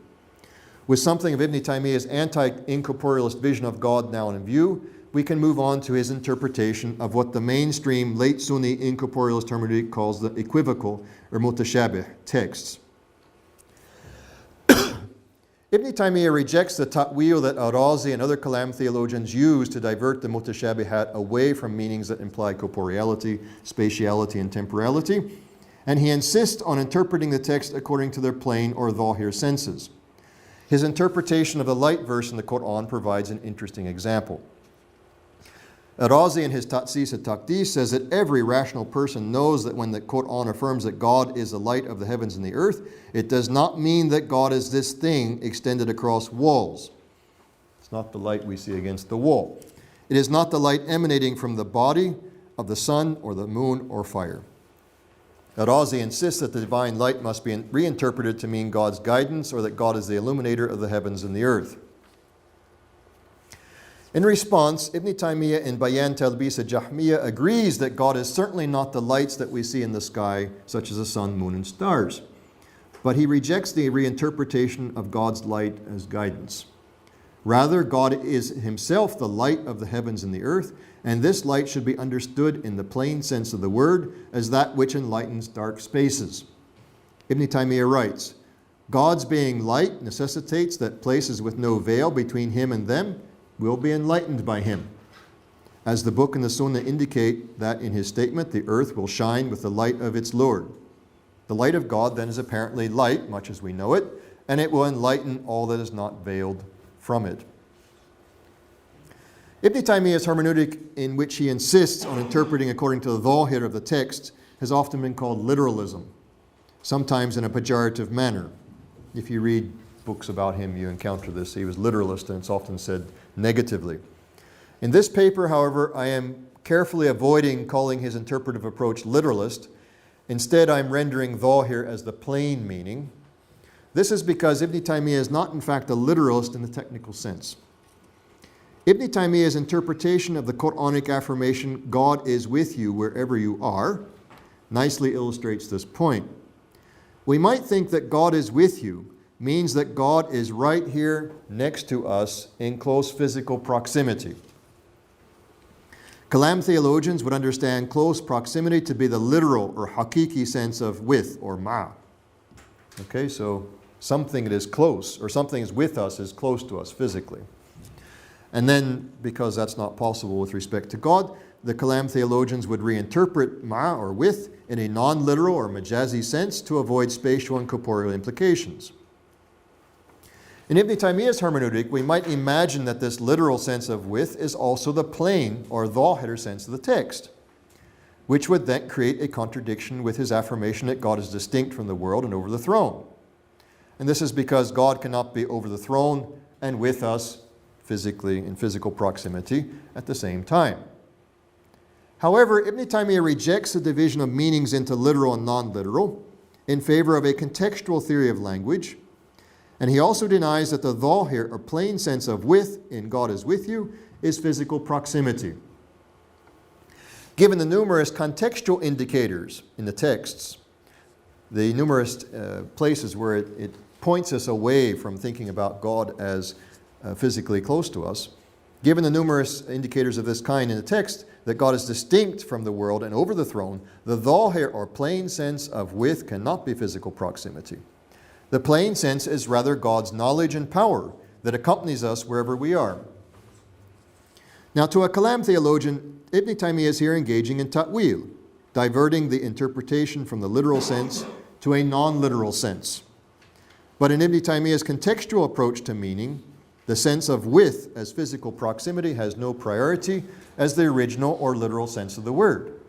With something of Ibn Taymiyyah's anti-incorporealist vision of God now in view, we can move on to his interpretation of what the mainstream late Sunni incorporealist hermeneutic calls the equivocal or mutashabih texts. Ibn Taymiyyah rejects the ta'wil that al-Razi and other Kalam theologians use to divert the mutashabihat away from meanings that imply corporeality, spatiality, and temporality, and he insists on interpreting the text according to their plain or dhahir senses. His interpretation of the light verse in the Quran provides an interesting example. Al-Razi in his Ta'sis al-Taqdis says that every rational person knows that when the Quran affirms that God is the light of the heavens and the earth, it does not mean that God is this thing extended across walls. It's not the light we see against the wall. It is not the light emanating from the body of the sun or the moon or fire. Al-Razi insists that the divine light must be reinterpreted to mean God's guidance or that God is the illuminator of the heavens and the earth. In response, Ibn Taymiyyah in Bayan Talbis al-Jahmiyyah agrees that God is certainly not the lights that we see in the sky, such as the sun, moon, and stars. But he rejects the reinterpretation of God's light as guidance. Rather, God is himself the light of the heavens and the earth, and this light should be understood in the plain sense of the word as that which enlightens dark spaces. Ibn Taymiyyah writes, God's being light necessitates that places with no veil between him and them will be enlightened by him. As the book and the Sunnah indicate that in his statement, the earth will shine with the light of its Lord. The light of God then is apparently light, much as we know it, and it will enlighten all that is not veiled from it. Ibn Taymiyyah's hermeneutic, in which he insists on interpreting according to the dhahir of the text, has often been called literalism, sometimes in a pejorative manner. If you read books about him, you encounter this. He was literalist, and it's often said negatively. In this paper, however, I am carefully avoiding calling his interpretive approach literalist. Instead, I'm rendering dhahir as the plain meaning. This is because Ibn Taymiyyah is not, in fact, a literalist in the technical sense. Ibn Taymiyyah's interpretation of the Quranic affirmation, God is with you wherever you are, nicely illustrates this point. We might think that God is with you means that God is right here next to us in close physical proximity. Kalam theologians would understand close proximity to be the literal or hakiki sense of with or ma. Okay, so something that is close or something is with us is close to us physically. And then, because that's not possible with respect to God, the Kalam theologians would reinterpret ma or with in a non-literal or majazi sense to avoid spatial and corporeal implications. In Ibn Taymiyyah's hermeneutic, we might imagine that this literal sense of with is also the plain or dhahir sense of the text, which would then create a contradiction with his affirmation that God is distinct from the world and over the throne. And this is because God cannot be over the throne and with us physically, in physical proximity at the same time. However, Ibn Taymiyyah rejects the division of meanings into literal and non-literal in favor of a contextual theory of language, and he also denies that the dhahir, or plain sense of with, in God is with you, is physical proximity. Given the numerous contextual indicators in the texts, the numerous places where it points us away from thinking about God as physically close to us, given the numerous indicators of this kind in the text, that God is distinct from the world and over the throne, the dhahir or plain sense of with cannot be physical proximity. The plain sense is rather God's knowledge and power that accompanies us wherever we are. Now, to a Kalam theologian, Ibn Taymiyyah is here engaging in ta'wil, diverting the interpretation from the literal sense to a non-literal sense. But in Ibn Taymiyyah's contextual approach to meaning, the sense of with as physical proximity has no priority as the original or literal sense of the word.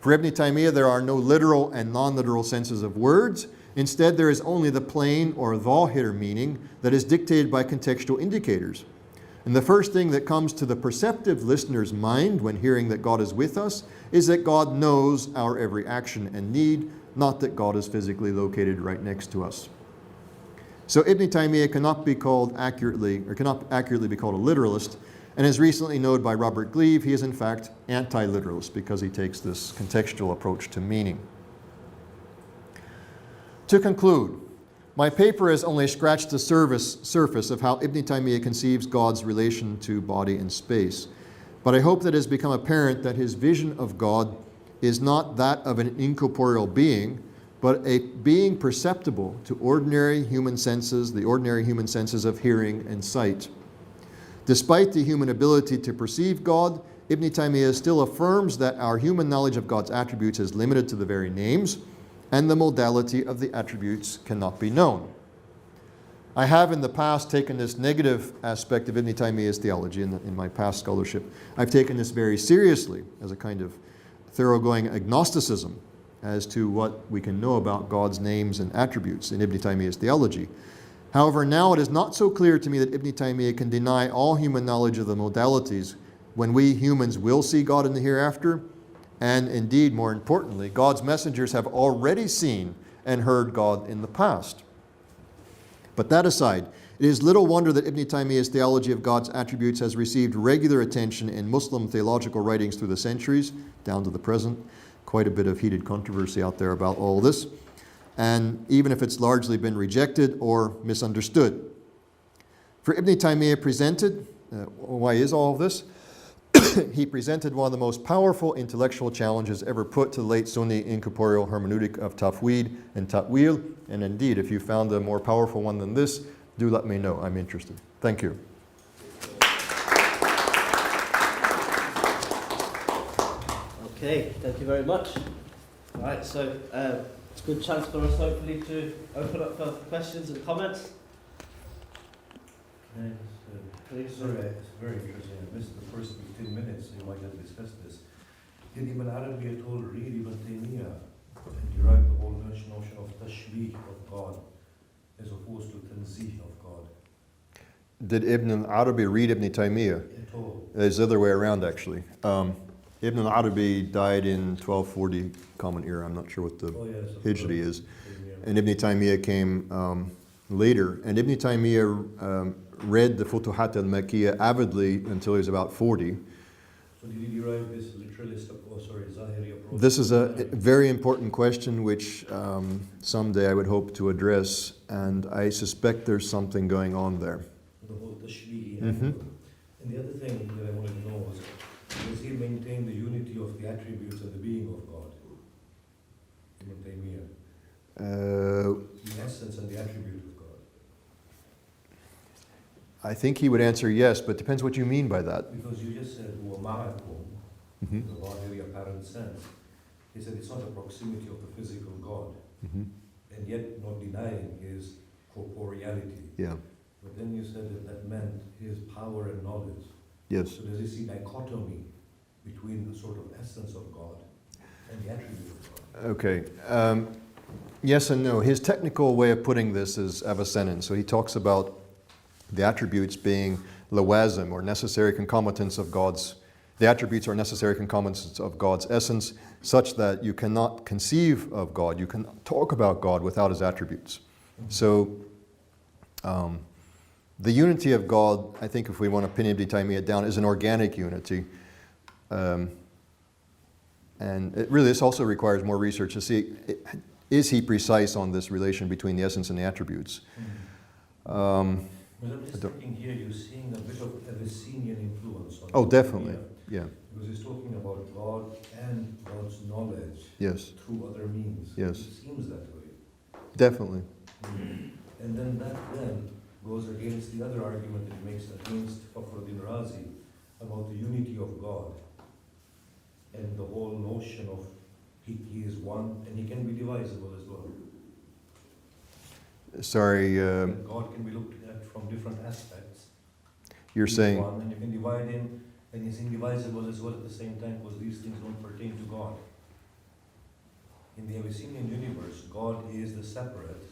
For Ibn Taymiyyah, there are no literal and non-literal senses of words. Instead, there is only the plain or dhahir meaning that is dictated by contextual indicators. And the first thing that comes to the perceptive listener's mind when hearing that God is with us is that God knows our every action and need, not that God is physically located right next to us. So Ibn Taymiyyah cannot accurately be called a literalist, and as recently noted by Robert Gleave, he is in fact anti-literalist because he takes this contextual approach to meaning. To conclude, my paper has only scratched the surface of how Ibn Taymiyyah conceives God's relation to body and space, but I hope that it has become apparent that his vision of God is not that of an incorporeal being, but a being perceptible to ordinary human senses, the ordinary human senses of hearing and sight. Despite the human ability to perceive God, Ibn Taymiyyah still affirms that our human knowledge of God's attributes is limited to the very names, and the modality of the attributes cannot be known. I have in the past taken this negative aspect of Ibn Taymiyyah's theology in my past scholarship. I've taken this very seriously as a kind of thoroughgoing agnosticism as to what we can know about God's names and attributes in Ibn Taymiyyah's theology. However, now it is not so clear to me that Ibn Taymiyyah can deny all human knowledge of the modalities when we humans will see God in the hereafter, and indeed, more importantly, God's messengers have already seen and heard God in the past. But that aside, it is little wonder that Ibn Taymiyyah's theology of God's attributes has received regular attention in Muslim theological writings through the centuries, down to the present. Quite a bit of heated controversy out there about all this, and even if it's largely been rejected or misunderstood. For Ibn Taymiyyah presented, why is all of this? He presented one of the most powerful intellectual challenges ever put to the late Sunni incorporeal hermeneutic of tafwid and ta'wil, and indeed, if you found a more powerful one than this, do let me know. I'm interested. Thank you. Okay, thank you very much. Right, so It's a good chance for us, hopefully, to open up for questions and comments. Sorry, it's very interesting. I missed the first 15 minutes. You might have discussed this. Did Ibn Arabi at all read Ibn Taymiyyah and derive the whole notion of tashbih of God as opposed to tanzih of God? Did Ibn Arabi read Ibn Taymiyyah? At all? It's the other way around, actually. Ibn Arabi died in 1240 Common Era. I'm not sure what the Hijri is. And Ibn Taymiyyah came later. And Ibn Taymiyyah read the Futuhat al-Makkiyah avidly until he was about 40. So did he derive this literalist, Zahiri approach? This is a very important question which someday I would hope to address, and I suspect there's something going on there. The whole tashbih angle. And the other thing that I wanted to know was, does he maintain the unity of the attributes and the being of God? Ibn Taymiyyah. The essence and the attribute of God. I think he would answer yes, but depends what you mean by that. Because you just said, وَمَعَكُمْ, in the very apparent sense. He said it's not a proximity of the physical God, and yet not denying his corporeality. Yeah. But then you said that meant his power and knowledge. Yes. So does he see dichotomy between the sort of essence of God and the attribute of God? Okay. Yes and no. His technical way of putting this is Avicennan. So he talks about the attributes being lawazim, or necessary concomitants of God's. The attributes are necessary concomitants of God's essence, such that you cannot conceive of God, you can talk about God without his attributes. So the unity of God, I think if we want to pin Ibn Taymiyyah down, is an organic unity. And this also requires more research to see, is he precise on this relation between the essence and the attributes? But I'm just thinking here, you're seeing a bit of Abyssinian influence on Oh, definitely, yeah. Because he's talking about God and God's knowledge through other means. Yes. It seems that way. Definitely. And then that goes against the other argument that he makes against Fakhruddin Razi about the unity of God and the whole notion of he is one and he can be divisible as well. Sorry. That God can be looked at from different aspects. You're He's saying. one, and you can divide him, and he's indivisible as well at the same time, because these things don't pertain to God. In the Abyssinian universe, God is the separate,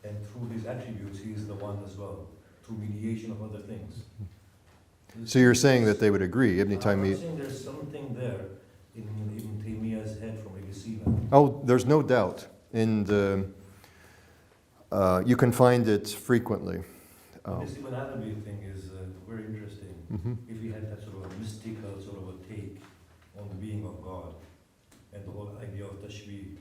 and through his attributes, he is the one as well, through mediation of other things. So you're saying that they would agree, Ibn I'm Taymiyyah? saying there's something there in Ibn Taymiyyah's head from Abyssinia. Oh, there's no doubt. You can find it frequently. This Ibn Arabi thing is very interesting. If he had that sort of a mystical sort of a take on the being of God and the whole idea of tashbih,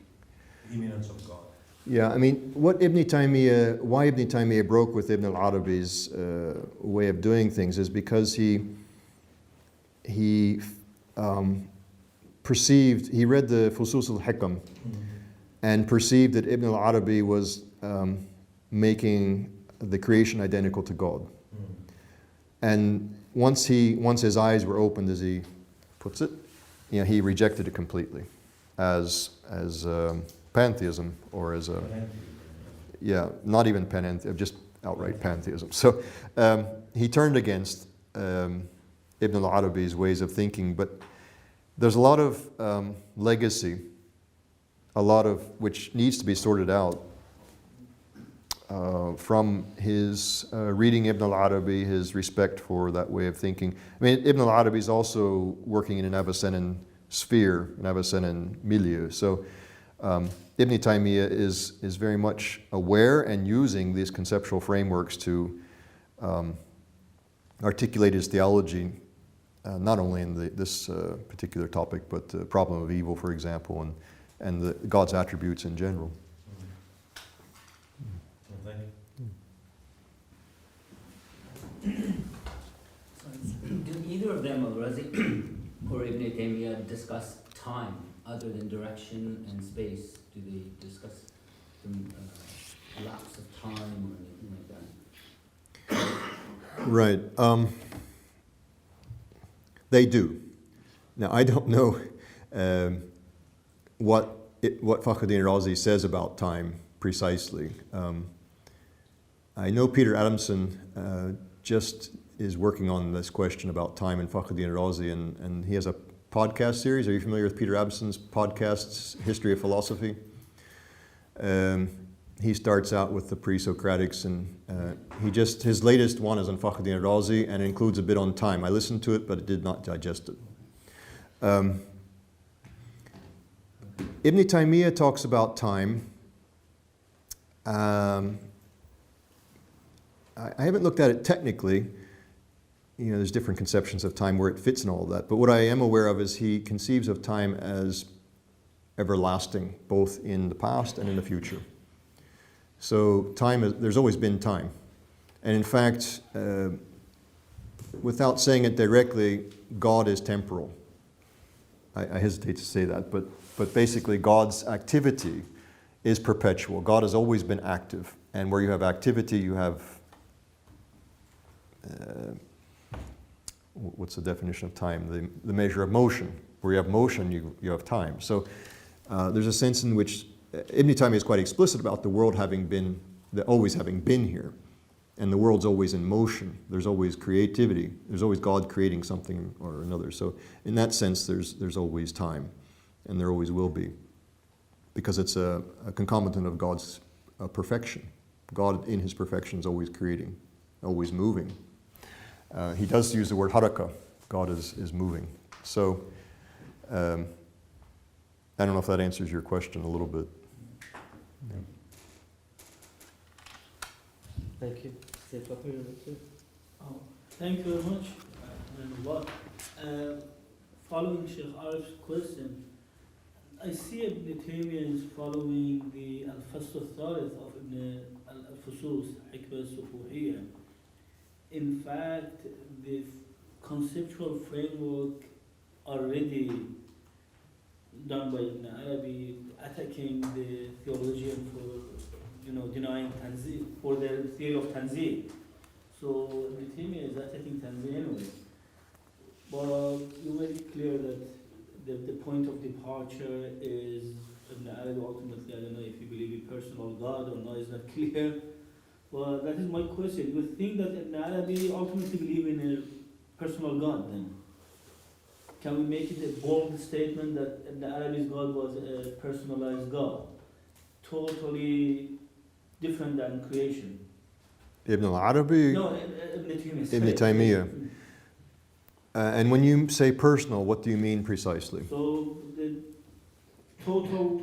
the immanence of God. Yeah, I mean, why Ibn Taymiyyah broke with Ibn al-Arabi's way of doing things is because he perceived, he read the Fusus al-Hikam and perceived that Ibn al-Arabi was making the creation identical to God. And once his eyes were opened, as he puts it, he rejected it completely as pantheism, or as not even panentheism, just outright pantheism. So he turned against Ibn al-Arabi's ways of thinking, but there's a lot of legacy, a lot of which needs to be sorted out from his reading Ibn al-Arabi, his respect for that way of thinking. I mean, Ibn al-Arabi is also working in an Avicennan sphere, an Avicennan milieu. So Ibn Taymiyyah is very much aware and using these conceptual frameworks to articulate his theology, not only in this particular topic, but the problem of evil, for example, and God's attributes in general. Do either of them, al-Razi or Ibn Taymiyyah, discuss time other than direction and space? Do they discuss the lapse of time or anything like that? Right. They do. Now, I don't know what what Fakhruddin Razi says about time precisely. I know Peter Adamson just is working on this question about time in Fakhruddin Razi, and he has a podcast series. Are you familiar with Peter Adamson's podcasts, History of Philosophy? He starts out with the pre-Socratics, and his latest one is on Fakhruddin Razi and includes a bit on time. I listened to it, but it did not digest it. Ibn Taymiyyah talks about time. I haven't looked at it technically. There's different conceptions of time where it fits in all of that. But what I am aware of is he conceives of time as everlasting, both in the past and in the future. So there's always been time. And in fact, without saying it directly, God is temporal. I hesitate to say that, but basically God's activity is perpetual. God has always been active. And where you have activity, you have what's the definition of time? The measure of motion. Where you have motion, you have time. So there's a sense in which Ibn Taymiyyah is quite explicit about the world always having been here. And the world's always in motion. There's always creativity. There's always God creating something or another. So in that sense, there's always time. And there always will be. Because it's a concomitant of God's perfection. God in his perfection is always creating, always moving. He does use the word haraka. God is moving. So, I don't know if that answers your question a little bit. Yeah. Thank you. Thank you very much. Following Sheikh Arif's question, I see Ibn Taymiyyah is following the Al-Fasl al-Thalith of Ibn al-Fusus, Hikmah al-Sufuhiyya. In fact, the conceptual framework already done by Ibn Arabi, attacking the theologian for denying Tanzih, for their theory of Tanzih. So Ibn Taymiyyah is attacking Tanzih anyway. But you made it clear that the point of departure is Ibn Arabi ultimately. I don't know if you believe in personal God or not, it's not clear. Well, that is my question. You think that Ibn Arabi ultimately believe in a personal God then? Can we make it a bold statement that Ibn Arabi's God was a personalized God? Totally different than creation. Ibn al-Arabi? No, Ibn Taymiyyah. Ibn Taymiyyah. And when you say personal, what do you mean precisely? So the total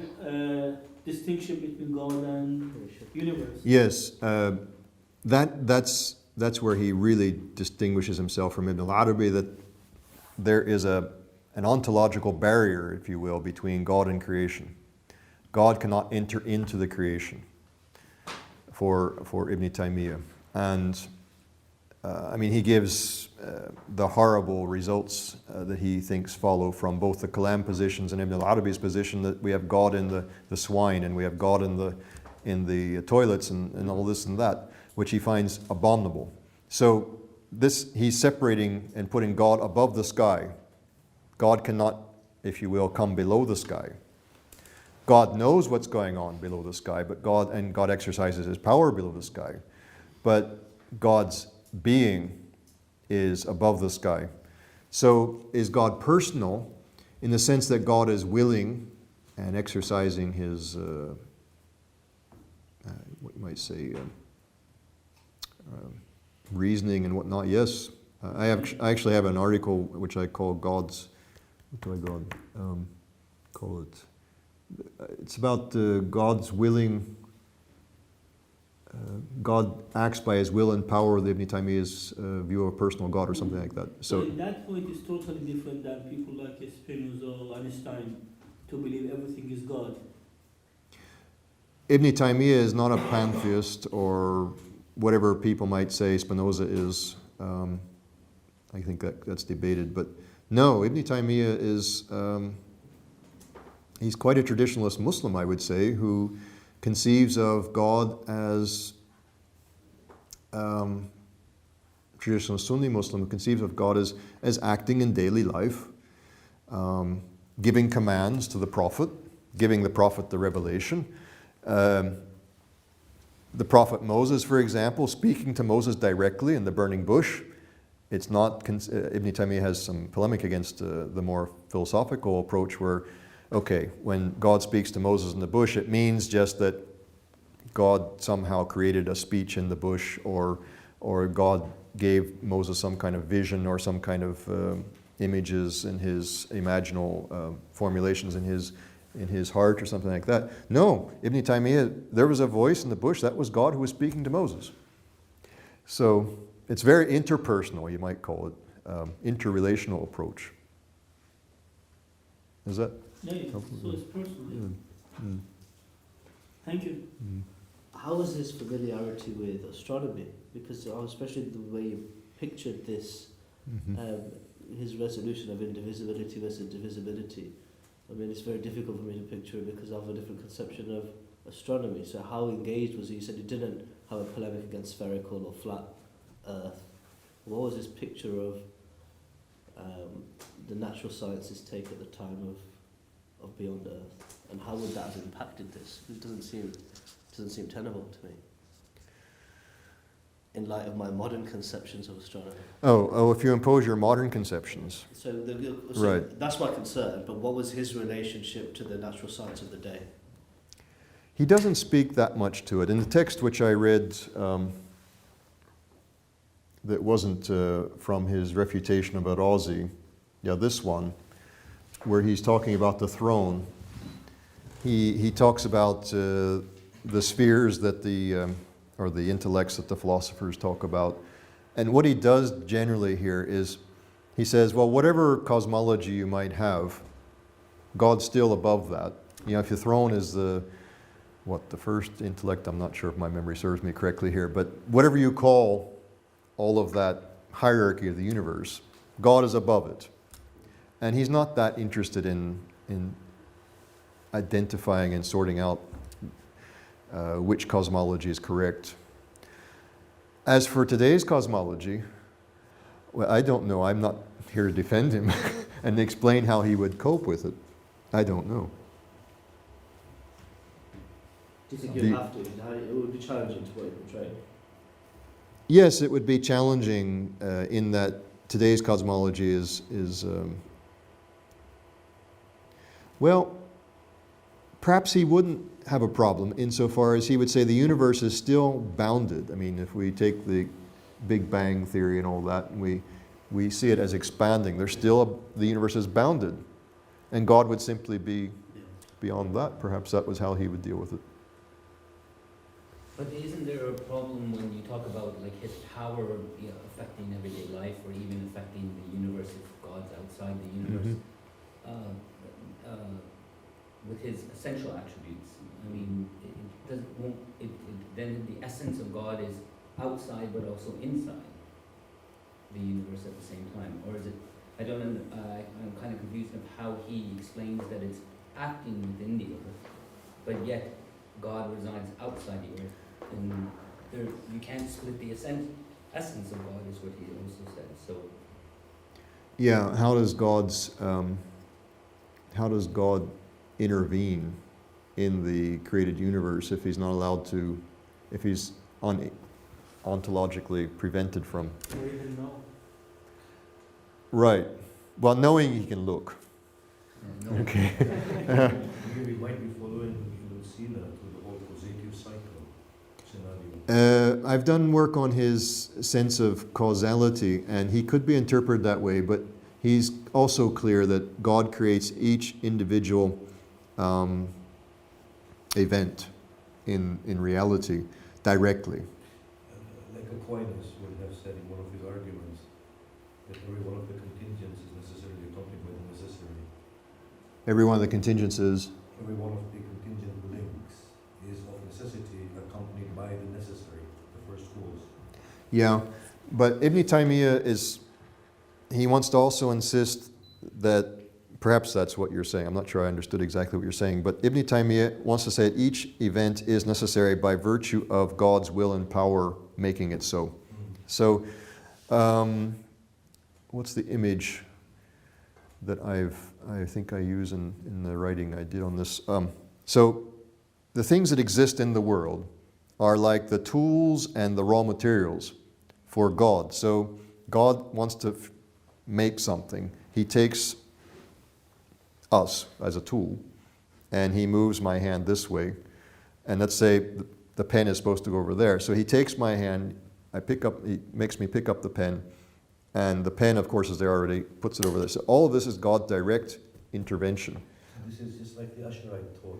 distinction between God and universe. Yes, that's where he really distinguishes himself from Ibn al-Arabi, that there is an ontological barrier, if you will, between God and creation. God cannot enter into the creation for Ibn Taymiyyah. And he gives the horrible results that he thinks follow from both the Kalam positions and Ibn al-Arabi's position, that we have God in the swine and we have God in the toilets and all this and that, which he finds abominable. So he's separating and putting God above the sky. God cannot, if you will, come below the sky. God knows what's going on below the sky, but God exercises his power below the sky. But God's being is above the sky. So is God personal in the sense that God is willing and exercising his, what you might say, reasoning and whatnot? Yes. I actually have an article which I call God's, what do I call it? It's about God's willing. God acts by his will and power, with Ibn Taymiyyah's view of a personal God or something like that. So in that point is totally different than people like Spinoza or Einstein to believe everything is God. Ibn Taymiyyah is not a pantheist or whatever people might say Spinoza is. I think that's debated. But no, Ibn Taymiyyah is, he's quite a traditionalist Muslim, I would say, who conceives of God as traditional Sunni Muslim, who conceives of God as acting in daily life, giving commands to the Prophet, giving the prophet the revelation. The prophet Moses, for example, speaking to Moses directly in the burning bush. It's not, Ibn Taymiyyah has some polemic against the more philosophical approach where, okay, when God speaks to Moses in the bush, it means just that God somehow created a speech in the bush, or God gave Moses some kind of vision or some kind of images in his imaginal formulations in his heart or something like that. No, Ibn Taymiyyah, there was a voice in the bush, that was God who was speaking to Moses. So it's very interpersonal, you might call it, interrelational approach. Is that? Yeah, so it's personal. Yeah. Thank you. How was his familiarity with astronomy? Because especially the way you pictured this, his resolution of indivisibility versus divisibility. I mean, it's very difficult for me to picture it because I have a different conception of astronomy. So how engaged was he? You said he didn't have a polemic against spherical or flat Earth. What was his picture of the natural sciences take at the time of beyond Earth? And how would that have impacted this? It doesn't seem tenable to me, in light of my modern conceptions of astronomy. Oh, if you impose your modern conceptions. So Right. That's my concern, but what was his relationship to the natural science of the day? He doesn't speak that much to it. In the text which I read, that wasn't from his refutation of al-razi, this one, where he's talking about the throne, he talks about the spheres that or the intellects that the philosophers talk about. And what he does generally here is, he says, well, whatever cosmology you might have, God's still above that. If your throne is the first intellect, I'm not sure if my memory serves me correctly here, but whatever you call all of that hierarchy of the universe, God is above it. And he's not that interested in identifying and sorting out which cosmology is correct. As for today's cosmology, well, I don't know. I'm not here to defend him and explain how he would cope with it. I don't know. Do you think you'd have to? It would be challenging to what you portray. Yes, it would be challenging in that today's cosmology is well, perhaps he wouldn't have a problem insofar as he would say the universe is still bounded. I mean, if we take the Big Bang theory and all that, and we see it as expanding, the universe is bounded. And God would simply be beyond that. Perhaps that was how he would deal with it. But isn't there a problem when you talk about his power affecting everyday life, or even affecting the universe if God's outside the universe? With his essential attributes. I mean, then the essence of God is outside but also inside the universe at the same time. Or is it, I'm kind of confused of how he explains that it's acting within the earth, but yet God resides outside the earth. And you can't split the essence of God is what he also said. So, yeah, how does God intervene in the created universe if he's not allowed to, if he's ontologically prevented from? Or even know. Right. Well, knowing he can look. no. Okay. We might be following Lucina to the whole causative cycle scenario. I've done work on his sense of causality, and he could be interpreted that way, but he's also clear that God creates each individual event in reality directly. Like Aquinas would have said in one of his arguments, that every one of the contingents is necessarily accompanied by the necessary. Every one of the contingents is? Every one of the contingent links is of necessity accompanied by the necessary, the first cause. Yeah, but Ibn Taymiyyah he wants to also insist that, perhaps that's what you're saying, I'm not sure I understood exactly what you're saying, but Ibn Taymiyyah wants to say that each event is necessary by virtue of God's will and power making it so. So, what's the image? that I think I use in the writing I did on this. So the things that exist in the world are like the tools and the raw materials for God. So God wants to make something. He takes us as a tool, and he moves my hand this way. And let's say the pen is supposed to go over there. So he takes my hand, he makes me pick up the pen, and the pen, of course, is there already, puts it over there. So all of this is God's direct intervention. This is just like the Asherite thought.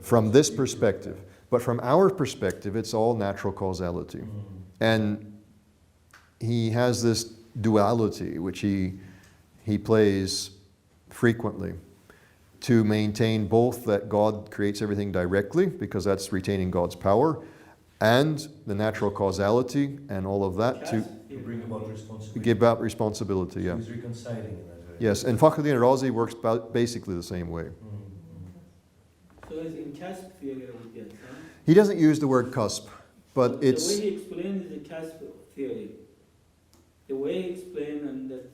From this perspective. But from our perspective, it's all natural causality. And he has this duality, which he plays frequently, to maintain both that God creates everything directly, because that's retaining God's power, and the natural causality and all of that to bring about responsibility. give out responsibility. So Yeah. he's reconciling in that way. Yes, and Fakhruddin al-Razi works basically the same way. So it's in cusp theory, I would guess, huh? He doesn't use the word cusp, but The it's... way he explains the cusp theory. The way he explained and that...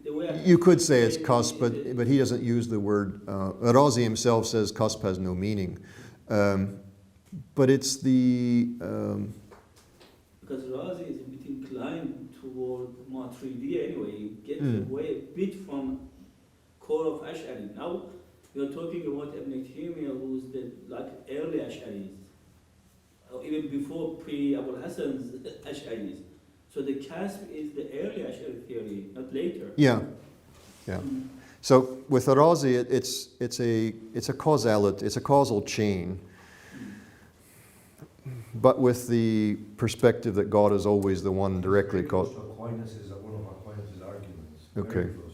The way You could say it's cusp, but he doesn't use the word. Al-Razi himself says cusp has no meaning. But it's the... Because Razi is a bit inclined toward more 3D anyway. He gets away a bit from core of Ash'ari. Now we are talking about Ibn Taymiyyah, who's the early Ash'aris, or even before pre-Abu Hassan's Ash'aris. So the cusp is the early Ash'ari theory, not later. Yeah. So with Al-Razi, it's a causality, it's a causal chain. But with the perspective that God is always the one directly caused. Aquinas is one of Aquinas' arguments. Okay. Very close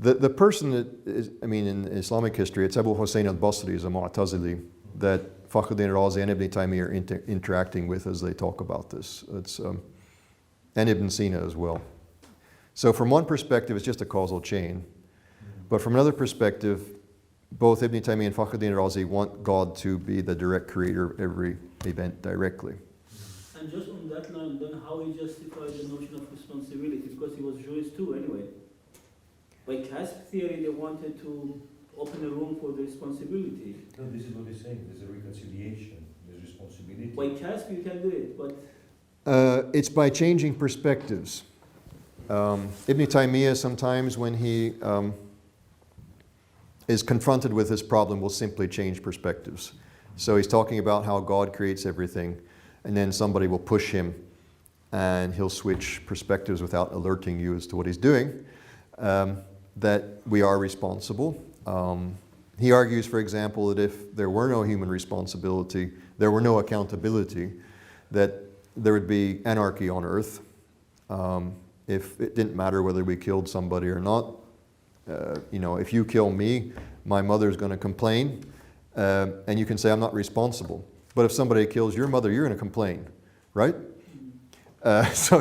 to it. The person that is, in Islamic history, it's Abu Hussein al-Basri, is a Mu'tazili, that Fakhruddin al-Razi and Ibn Taymiyyah are interacting with as they talk about this. It's, and Ibn Sina as well. So from one perspective, it's just a causal chain. But from another perspective, both Ibn Taymiyyah and Fakhruddin al-Razi want God to be the direct creator of every event directly. And just on that line, then how he justified the notion of responsibility, because he was Jewish too anyway. By cusp theory, they wanted to open a room for the responsibility. No, this is what he's saying. There's a reconciliation. There's responsibility. By cusp you can do it, but... It's by changing perspectives. Ibn Taymiyyah sometimes when he is confronted with this problem will simply change perspectives. So he's talking about how God creates everything, and then somebody will push him and he'll switch perspectives without alerting you as to what he's doing, that we are responsible. He argues, for example, that if there were no human responsibility, there were no accountability, that there would be anarchy on earth. If it didn't matter whether we killed somebody or not. If you kill me, my mother's going to complain, and you can say I'm not responsible. But if somebody kills your mother, you're going to complain, right? So,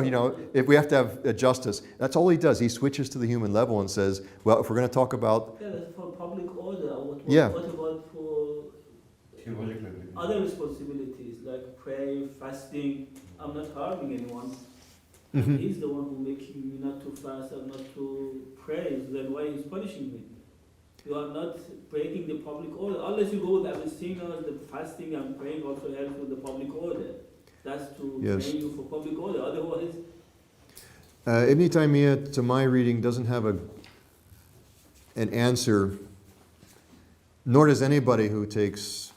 if we have to have a justice, that's all he does. He switches to the human level and says, well, if we're going to talk about... Yeah, that's for public order. What about for other responsibilities, like prayer, fasting? I'm not harming anyone. Mhm. He's the one who making me not to fast and not to pray. Then why he's punishing me? You are not breaking the public order. Unless you go with Abyssinia, the fasting and praying also helps with the public order. That's to train you for public order. Otherwise... Ibn Taymiyyah, to my reading, doesn't have an answer, nor does anybody who takes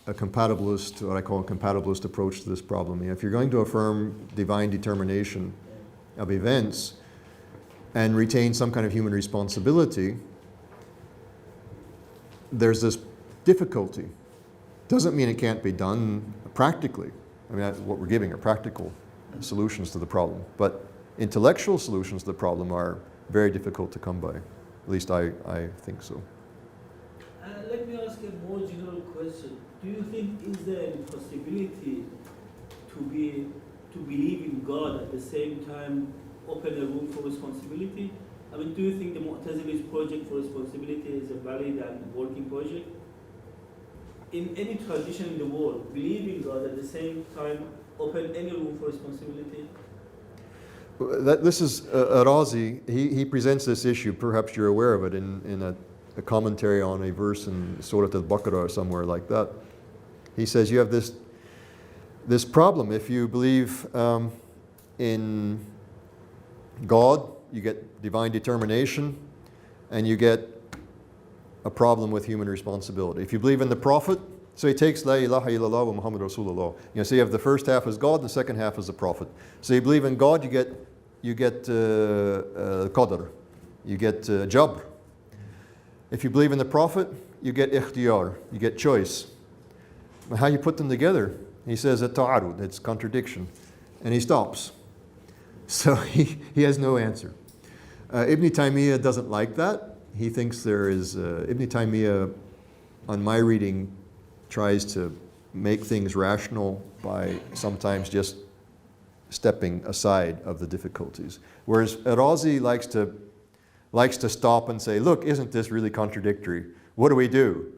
a compatibilist, what I call a compatibilist approach to this problem. If you're going to affirm divine determination of events and retain some kind of human responsibility, there's this difficulty. Doesn't mean it can't be done practically. That's what we're giving are practical solutions to the problem. But intellectual solutions to the problem are very difficult to come by. At least I think so. Let me ask a more general question. Do you think is there any possibility to believe in God at the same time open a room for responsibility? Do you think the Mu'tazili's project for responsibility is a valid and working project? In any tradition in the world, believe in God at the same time open any room for responsibility? This is al-razi. He presents this issue, perhaps you're aware of it, in a commentary on a verse in Surah al-Baqarah or somewhere like that. He says you have this problem. If you believe in God, you get divine determination, and you get a problem with human responsibility. If you believe in the Prophet, so he takes La ilaha illallah wa Muhammad Rasulullah. So you have the first half as God, and the second half as the Prophet. So you believe in God, you get qadr, you get jabr. If you believe in the Prophet, you get ikhtiyar, you get choice. How you put them together? He says at-ta'arud, it's contradiction. And he stops. So he has no answer. Ibn Taymiyyah doesn't like that. He thinks there is, Ibn Taymiyyah, on my reading, tries to make things rational by sometimes just stepping aside of the difficulties. Whereas al-razi likes to stop and say, look, isn't this really contradictory? What do we do?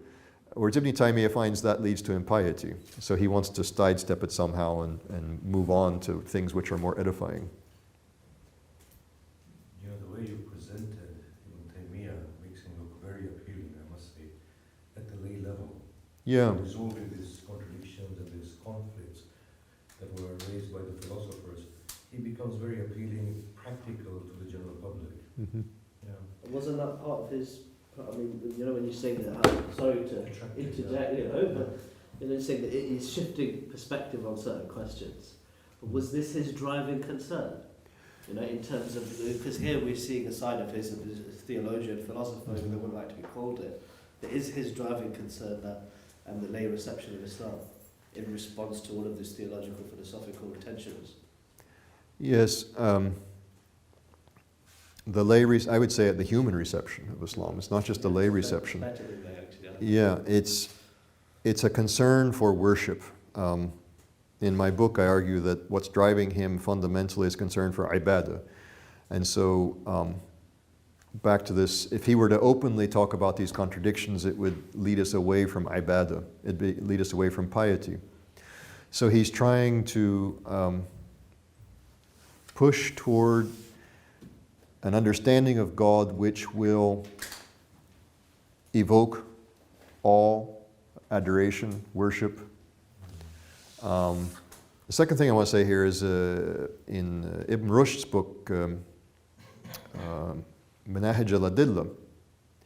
Whereas Ibn Taymiyyah finds that leads to impiety. So he wants to sidestep it somehow and move on to things which are more edifying. You know, the way you presented Ibn Taymiyyah makes him look very appealing, I must say, at the lay level. Yeah. Resolving these contradictions and these conflicts that were raised by the philosophers, he becomes very appealing, practical to the general public. Mm-hmm. Yeah. Wasn't that part of his? I mean, you know, when you say that, sorry to interject, but you're saying that he's shifting perspective on certain questions. But was this his driving concern? You know, in terms of, because here we're seeing a side of his theologian, philosopher, who they wouldn't like to be called it. That is his driving concern that and the lay reception of Islam in response to all of these theological, philosophical tensions. Yes. The lay, I would say, the human reception of Islam. It's not just the lay reception. Better than they actually Yeah, it's a concern for worship. In my book, I argue that what's driving him fundamentally is concern for ibadah. And so, back to this, if he were to openly talk about these contradictions, it would lead us away from ibadah. It'd lead us away from piety. So he's trying to push toward an understanding of God which will evoke awe, adoration, worship. The second thing I want to say here is in Ibn Rushd's book, Manahij al-Adillah,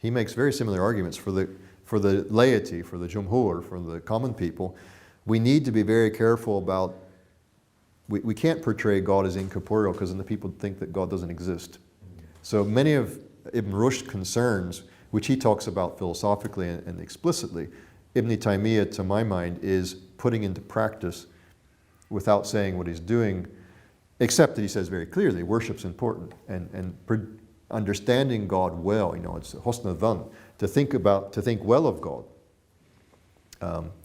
he makes very similar arguments for the laity, for the jumhur, for the common people. We need to be very careful about, we can't portray God as incorporeal because then the people think that God doesn't exist. So many of Ibn Rushd's concerns, which he talks about philosophically and explicitly, Ibn Taymiyyah, to my mind, is putting into practice without saying what he's doing, except that he says very clearly, worship's important, and understanding God well, it's husn al-dhan, to think well of God.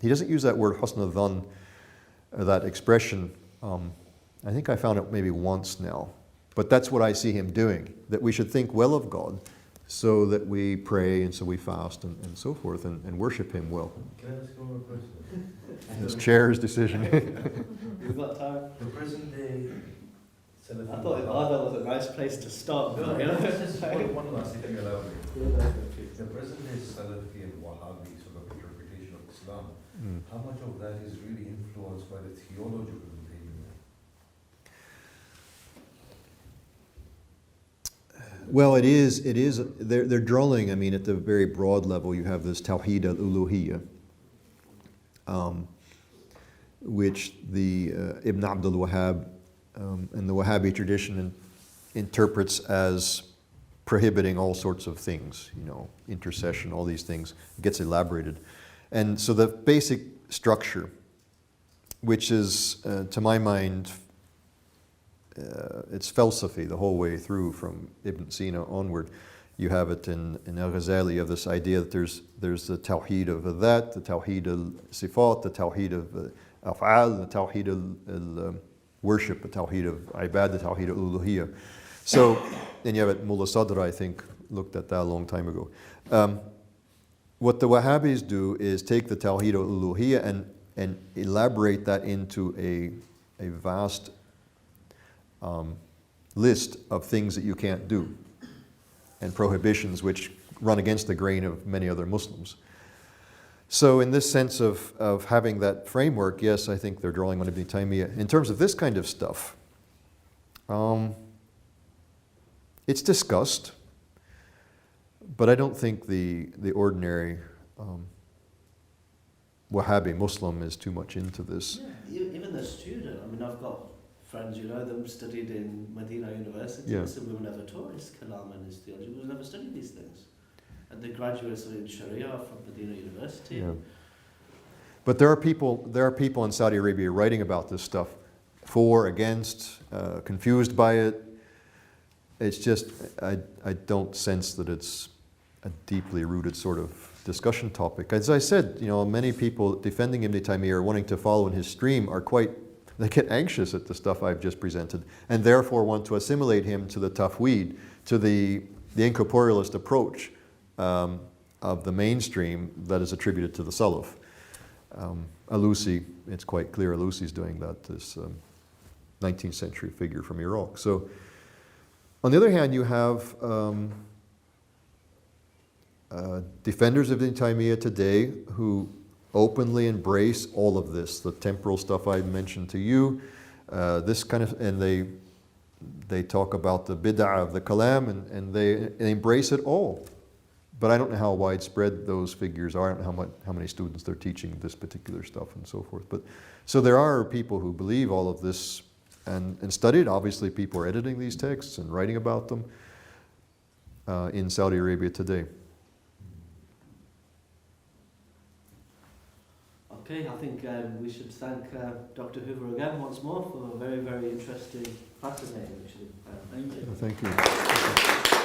He doesn't use that word husn al-dhan, that expression. I think I found it maybe once now. But that's what I see him doing, that we should think well of God so that we pray and so we fast and so forth and worship him well. Can I ask one more question? His chair's decision. We've got time. The present day Salafi. I thought Ibadah was a nice place to start. No, You know? just one last thing, elaborate. The present day Salafi and Wahhabi sort of interpretation of Islam, how much of that is really influenced by the theology of Ibn Taymiyyah? Well, it is, they're drawing, at the very broad level, you have this Tawheed al-Uluhiyyah, which the Ibn Abdul Wahhab and the Wahhabi tradition interprets as prohibiting all sorts of things, intercession, all these things, it gets elaborated. And so the basic structure, which is, to my mind, it's philosophy the whole way through from Ibn Sina onward. You have it in al-Ghazali, you have this idea that there's the Tawheed of Dhat, the Tawheed al-Sifat, the Tawheed of Af'al, the Tawheed al-Worship, the Tawheed of Ibad, the Tawheed al-Uluhiyyah. So, and you have it, Mullah Sadr, I think, looked at that a long time ago. What the Wahhabis do is take the Tawheed al-Uluhiyyah and elaborate that into a vast list of things that you can't do and prohibitions which run against the grain of many other Muslims. So in this sense of having that framework, yes, I think they're drawing on Ibn Taymiyyah. In terms of this kind of stuff, it's discussed, but I don't think the ordinary Wahhabi Muslim is too much into this. Yeah, even the student, I mean, I've got friends, you know them, studied in Medina University, Yeah. so we were never taught his Kalam and his theology, we never studied these things. And they graduates in Sharia from Medina University. Yeah. But there are people in Saudi Arabia writing about this stuff, for, against, confused by it. It's just, I don't sense that it's a deeply rooted sort of discussion topic. As I said, you know, many people defending Ibn Taymiyyah or wanting to follow in his stream are they get anxious at the stuff I've just presented, and therefore want to assimilate him to the tafweed, to the incorporealist approach of the mainstream that is attributed to the Salaf. Alusi, it's quite clear Alusi's doing that, this 19th century figure from Iraq. So, on the other hand, you have defenders of Ibn Taymiyyah today who openly embrace all of this, the temporal stuff I mentioned to you, this kind of, and they talk about the bid'ah of the kalam, and they embrace it all. But I don't know how widespread those figures are. I don't know how many students they're teaching this particular stuff and so forth. But so there are people who believe all of this and study it. Obviously, people are editing these texts and writing about them in Saudi Arabia today. Okay, I think we should thank Dr. Hoover again once more for a very, very interesting, fascinating, actually. Thank you. Thank you.